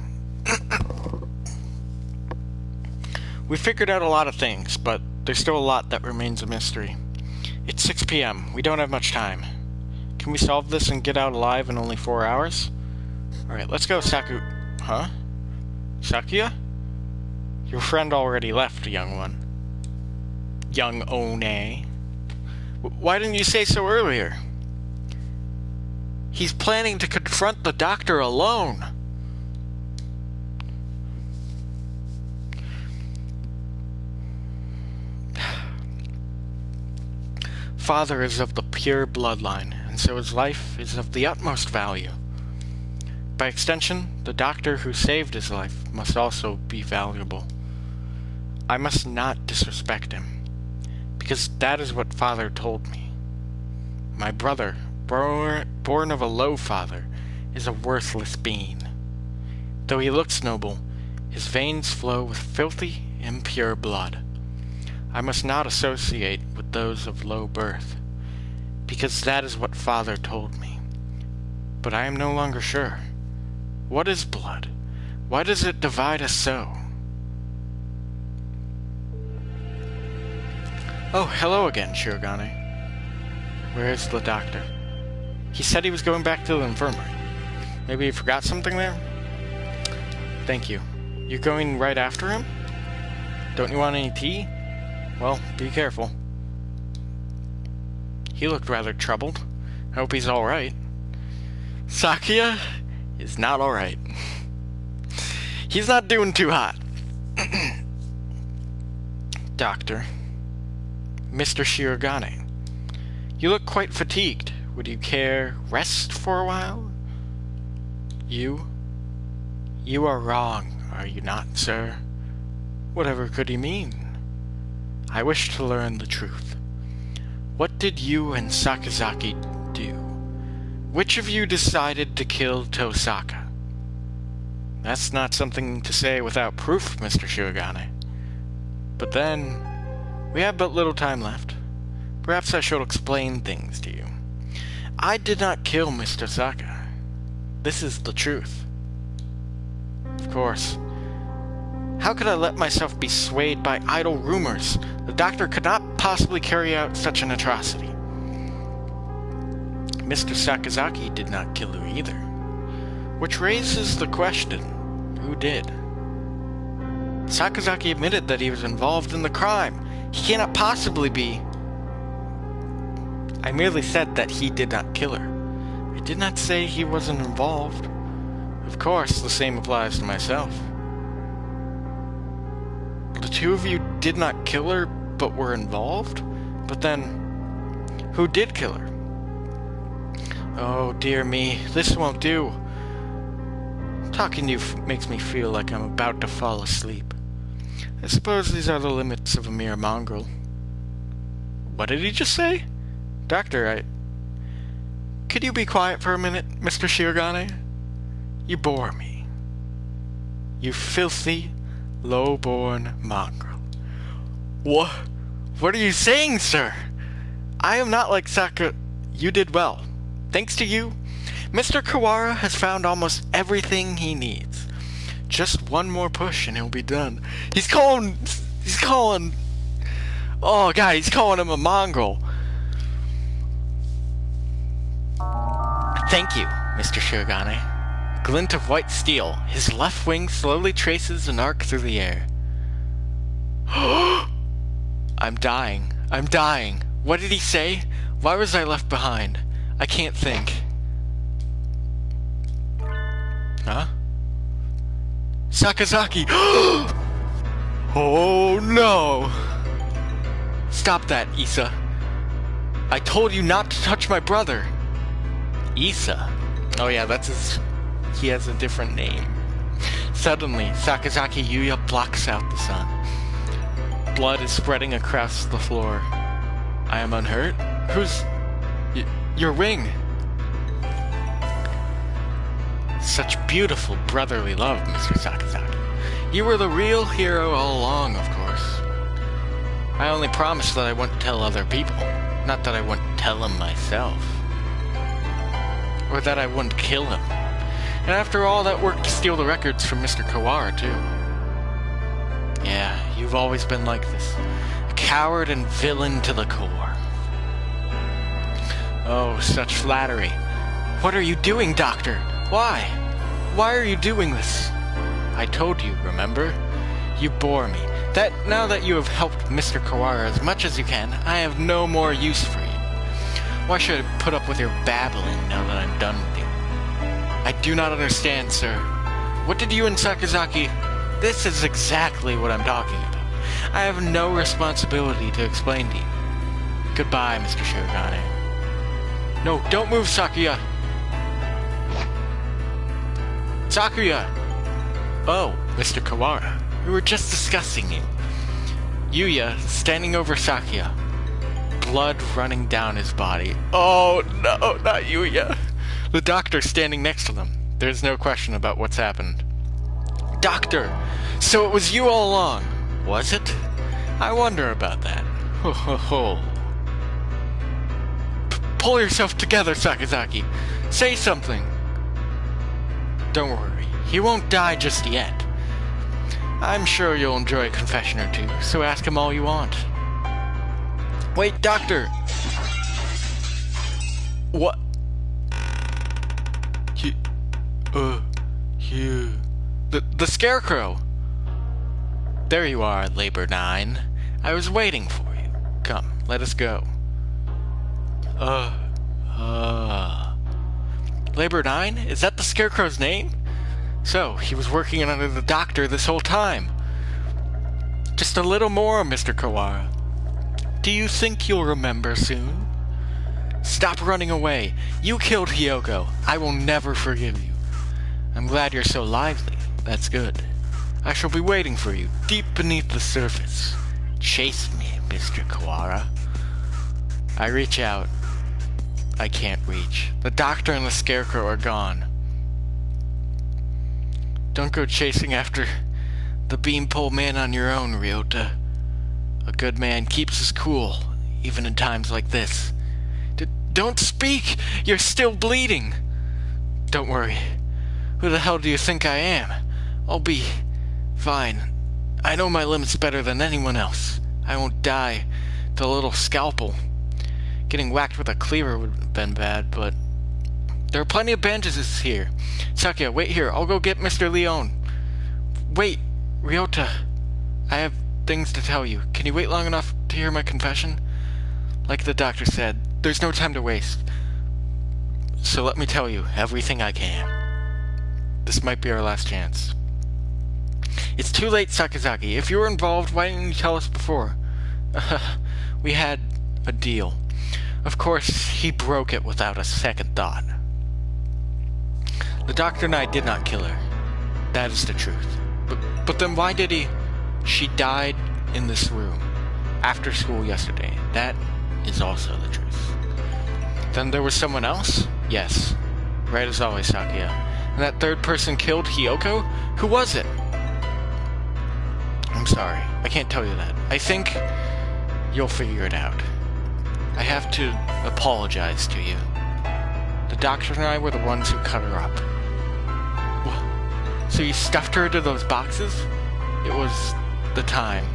We figured out a lot of things, but there's still a lot that remains a mystery. It's 6 p.m. We don't have much time. Can we solve this and get out alive in only 4 hours? Alright, let's go, Huh? Sakuya? Your friend already left, young one. Young One. Why didn't you say so earlier? He's planning to confront the doctor alone. Father is of the pure bloodline, and so his life is of the utmost value. By extension, the doctor who saved his life must also be valuable. I must not disrespect him, because that is what Father told me. My brother, born of a low father, is a worthless being. Though he looks noble, his veins flow with filthy, impure blood. I must not associate with those of low birth, because that is what Father told me. But I am no longer sure. What is blood? Why does it divide us so? Oh, hello again, Shirogane. Where is the doctor? He said he was going back to the infirmary. Maybe he forgot something there? Thank you. You're going right after him? Don't you want any tea? Well, be careful. He looked rather troubled. I hope he's alright. Sakuya is not alright. He's not doing too hot. Doctor. Mr. Shirogane. You look quite fatigued. Would you care rest for a while? You are wrong, are you not, sir? Whatever could he mean? I wish to learn the truth. What did you and Sakazaki do? Which of you decided to kill Tosaka? That's not something to say without proof, Mr. Shirogane. But then, we have but little time left. Perhaps I should explain things to you. I did not kill Mr. Tosaka. This is the truth. Of course. How could I let myself be swayed by idle rumors? The doctor could not possibly carry out such an atrocity. Mr. Sakazaki did not kill her either. Which raises the question, who did? Sakazaki admitted that he was involved in the crime. He cannot possibly be. I merely said that he did not kill her. I did not say he wasn't involved. Of course, the same applies to myself. The two of you did not kill her, but were involved? But then, who did kill her? Oh, dear me, this won't do. Talking to you makes me feel like I'm about to fall asleep. I suppose these are the limits of a mere mongrel. What did he just say? Doctor, Could you be quiet for a minute, Mr. Shirogane? You bore me. You filthy, low-born mongrel. What are you saying, sir? I am not like Saka. You did well. Thanks to you, Mr. Kawara has found almost everything he needs. Just one more push and he'll be done. He's calling... Oh, God, he's calling him a mongrel. Thank you, Mr. Shirogane. Glint of white steel. His left wing slowly traces an arc through the air. I'm dying. I'm dying. What did he say? Why was I left behind? I can't think. Huh? Sakazaki! Oh no! Stop that, Issa. I told you not to touch my brother. Issa? Oh yeah, that's his... He has a different name. Suddenly, Sakazaki Yuya blocks out the sun. Blood is spreading across the floor. I am unhurt? Who's... your wing? Such beautiful brotherly love, Mr. Sakazaki. You were the real hero all along, of course. I only promised that I wouldn't tell other people. Not that I wouldn't tell him myself. Or that I wouldn't kill him. And after all that work to steal the records from Mr. Kawara, too. Yeah, you've always been like this. A coward and villain to the core. Oh, such flattery. What are you doing, Doctor? Why? Why are you doing this? I told you, remember? You bore me. Now that you have helped Mr. Kawara as much as you can, I have no more use for you. Why should I put up with your babbling now that I'm done with you? I do not understand, sir. What did you and Sakazaki... This is exactly what I'm talking about. I have no responsibility to explain to you. Goodbye, Mr. Shirogane. No, don't move, Sakuya! Sakuya! Oh, Mr. Kawara. We were just discussing you. Yuya, standing over Sakuya. Blood running down his body. Oh, no, not Yuya. The doctor standing next to them. There's no question about what's happened. Doctor! So it was you all along, was it? I wonder about that. Ho ho ho. Pull yourself together, Sakazaki. Say something. Don't worry. He won't die just yet. I'm sure you'll enjoy a confession or two, so ask him all you want. Wait, Doctor! What? The Scarecrow! There you are, Labor 9. I was waiting for you. Come, let us go. Labor 9? Is that the Scarecrow's name? So, he was working under the Doctor this whole time. Just a little more, Mr. Kawara. Do you think you'll remember soon? Stop running away. You killed Hiyoko. I will never forgive you. I'm glad you're so lively. That's good. I shall be waiting for you, deep beneath the surface. Chase me, Mr. Kawara. I reach out. I can't reach. The Doctor and the Scarecrow are gone. Don't go chasing after the Beanpole Man on your own, Ryota. A good man keeps his cool, even in times like this. Don't speak! You're still bleeding! Don't worry. Who the hell do you think I am? I'll be fine. I know my limits better than anyone else. I won't die. The little scalpel. Getting whacked with a cleaver would have been bad, but there are plenty of bandages here. Sakuya, wait here. I'll go get Mr. Leone. Wait, Ryota. I have things to tell you. Can you wait long enough to hear my confession? Like the Doctor said, there's no time to waste. So let me tell you everything I can. This might be our last chance. It's too late, Sakazaki. If you were involved, why didn't you tell us before? We had a deal. Of course, he broke it without a second thought. The Doctor and I did not kill her. That is the truth. But then why did he... She died in this room. After school yesterday. That is also the truth. Then there was someone else? Yes. Right as always, Sakuya. And that third person killed Hiyoko? Who was it? I'm sorry. I can't tell you that. I think you'll figure it out. I have to apologize to you. The Doctor and I were the ones who cut her up. So you stuffed her into those boxes? It was the time.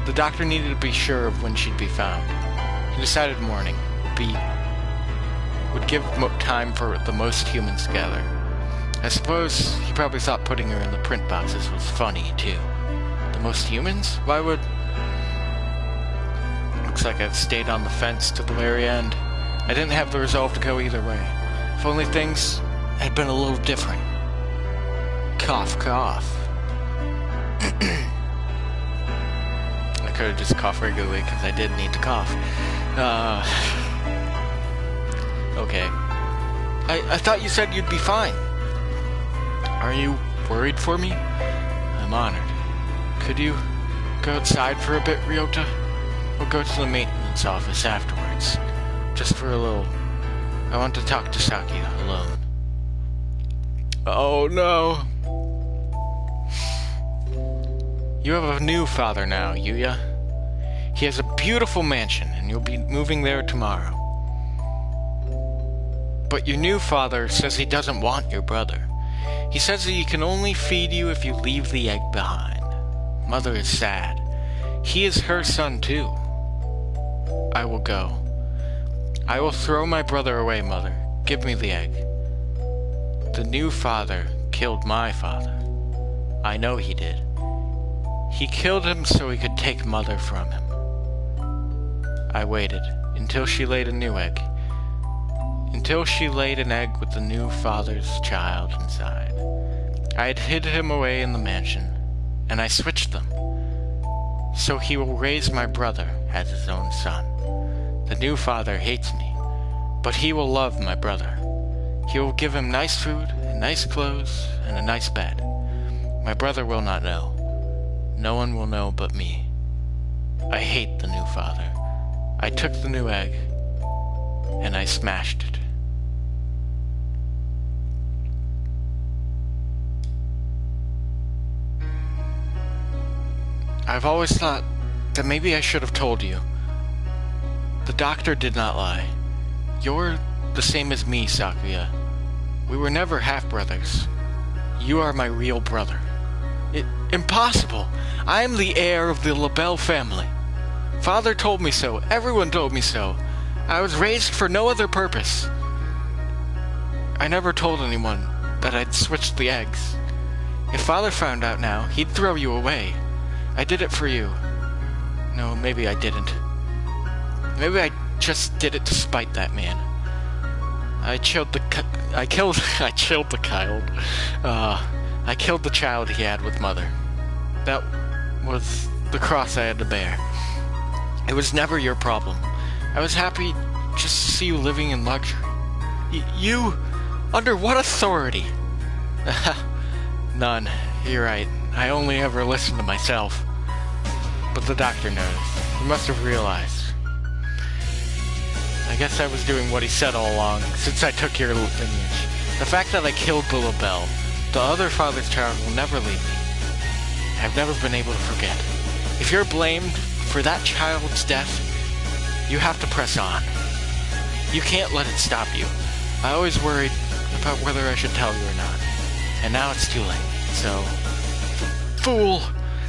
The Doctor needed to be sure of when she'd be found. He decided morning would give time for the most humans together. I suppose he probably thought putting her in the print boxes was funny, too. The most humans? Why would... Looks like I've stayed on the fence to the very end. I didn't have the resolve to go either way. If only things had been a little different. Cough, cough. I could have just coughed regularly because I did need to cough. Okay. I thought you said you'd be fine. Are you worried for me? I'm honored. Could you go outside for a bit, Ryota? We'll go to the maintenance office afterwards. Just for a little... I want to talk to Sakuya alone. Oh no! You have a new father now, Yuya. He has a beautiful mansion, and you'll be moving there tomorrow. But your new father says he doesn't want your brother. He says that he can only feed you if you leave the egg behind. Mother is sad. He is her son, too. I will go. I will throw my brother away, Mother. Give me the egg. The new father killed my father. I know he did. He killed him so he could take Mother from him. I waited until she laid a new egg. Until she laid an egg with the new father's child inside. I had hid him away in the mansion, and I switched them. So he will raise my brother as his own son. The new father hates me, but he will love my brother. He will give him nice food, and nice clothes, and a nice bed. My brother will not know. No one will know but me. I hate the new father. I took the new egg, and I smashed it. I've always thought that maybe I should have told you. The Doctor did not lie. You're the same as me, Sakuya. We were never half-brothers. You are my real brother. Impossible! I am the heir of the LaBelle family. Father told me so. Everyone told me so. I was raised for no other purpose. I never told anyone that I'd switched the eggs. If Father found out now, he'd throw you away. I did it for you. No, maybe I didn't. Maybe I just did it to spite that man. I killed the child he had with Mother. That was the cross I had to bear. It was never your problem. I was happy just to see you living in luxury. You? Under what authority? None. You're right. I only ever listened to myself. But the doctor knows. He must have realized. I guess I was doing what he said all along, since I took your lineage. The fact that I killed the LaBelle, the other father's child, will never leave me. I've never been able to forget. If you're blamed for that child's death, you have to press on. You can't let it stop you. I always worried about whether I should tell you or not. And now it's too late. So, fool!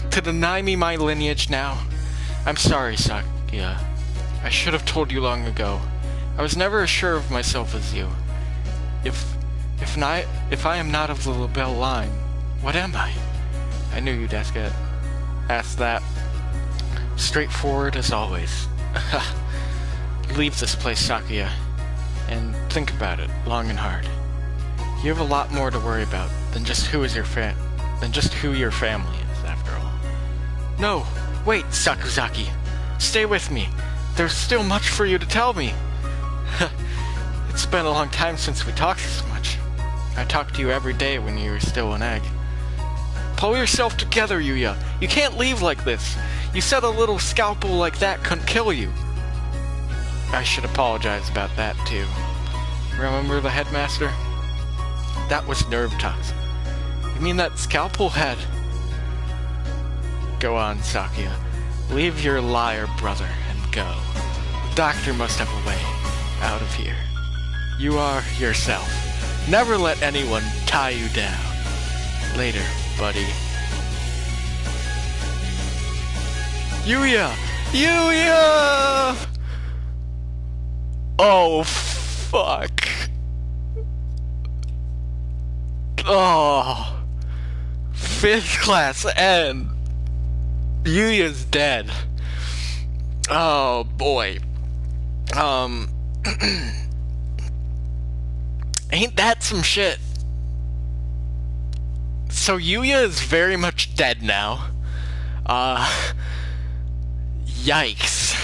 To deny me my lineage now? I'm sorry, Sakuya. I should have told you long ago. I was never as sure of myself as you. If I am not of the LaBelle line, what am I? I knew you'd ask that. Straightforward as always. Leave this place, Sakuya, and think about it long and hard. You have a lot more to worry about than just who your family is, after all. No, wait, Sakuzaki. Stay with me. There's still much for you to tell me. It's been a long time since we talked this much. I talked to you every day when you were still an egg. Pull yourself together, Yuya. You can't leave like this. You said a little scalpel like that couldn't kill you. I should apologize about that, too. Remember the headmaster? That was nerve toxin. You mean that scalpel had... Go on, Sakuya. Leave your liar brother and go. The doctor must have a way out of here. You are yourself. Never let anyone tie you down. Later, buddy. Yuya! Yuya! Oh, fuck. Oh. 5th class and Yuya's dead. Oh, boy. Ain't that some shit? So Yuya is very much dead now. Yikes.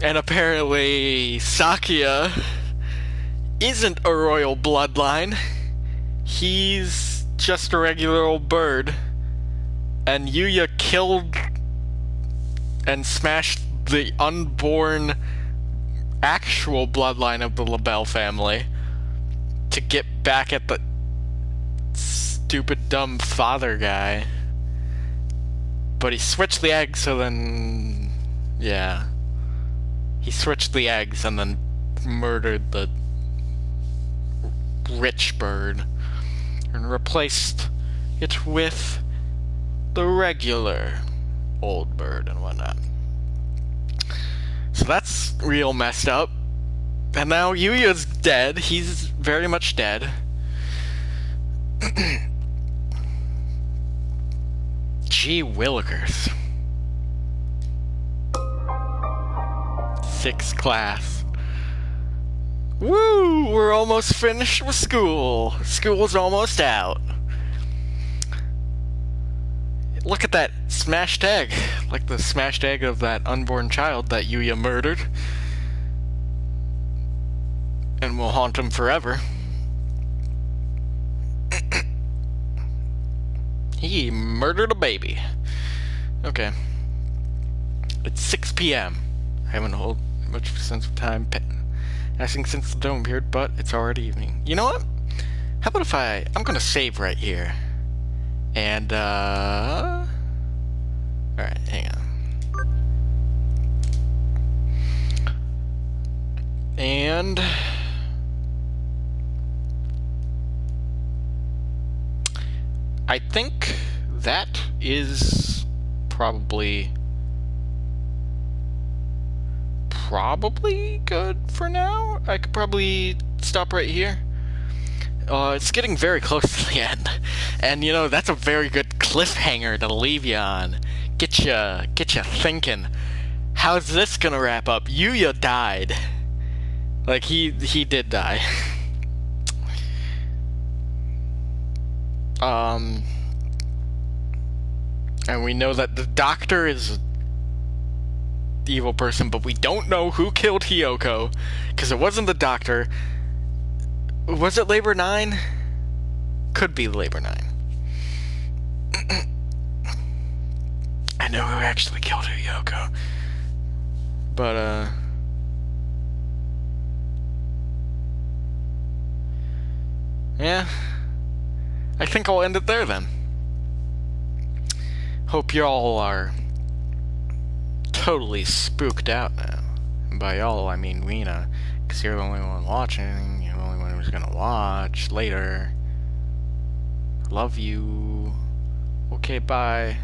And apparently Sakuya isn't a royal bloodline. He's just a regular old bird. And Yuya killed and smashed the unborn actual bloodline of the LaBelle family to get back at the stupid dumb father guy. But he switched the eggs, so then... yeah. He switched the eggs and then murdered the rich bird and replaced it with the regular old bird and whatnot. So that's real messed up. And now Yuya's dead. He's very much dead. Gee willikers. 6th class. Woo! We're almost finished with school. School's almost out. Look at that smashed egg. Like the smashed egg of that unborn child that Yuya murdered. And will haunt him forever. He murdered a baby. Okay. It's 6 p.m. I haven't held much sense of time passing since the dome appeared, but it's already evening. You know what? How about if I'm gonna save right here. And, alright, hang on. And... I think that is probably good for now. I could probably stop right here. It's getting very close to the end, and you know that's a very good cliffhanger to leave you on. Get you thinking. How's this gonna wrap up? Yuya died. Like he did die. And we know that the doctor is the evil person, but we don't know who killed Hiyoko, because it wasn't the doctor. Was it Labor 9? Could be Labor 9. I know who actually killed Hiyoko. But, yeah. I think I'll end it there then. Hope y'all are totally spooked out now. And by y'all, I mean Weena, because you're the only one watching. You're the only one who's gonna watch later. Love you. Okay, bye.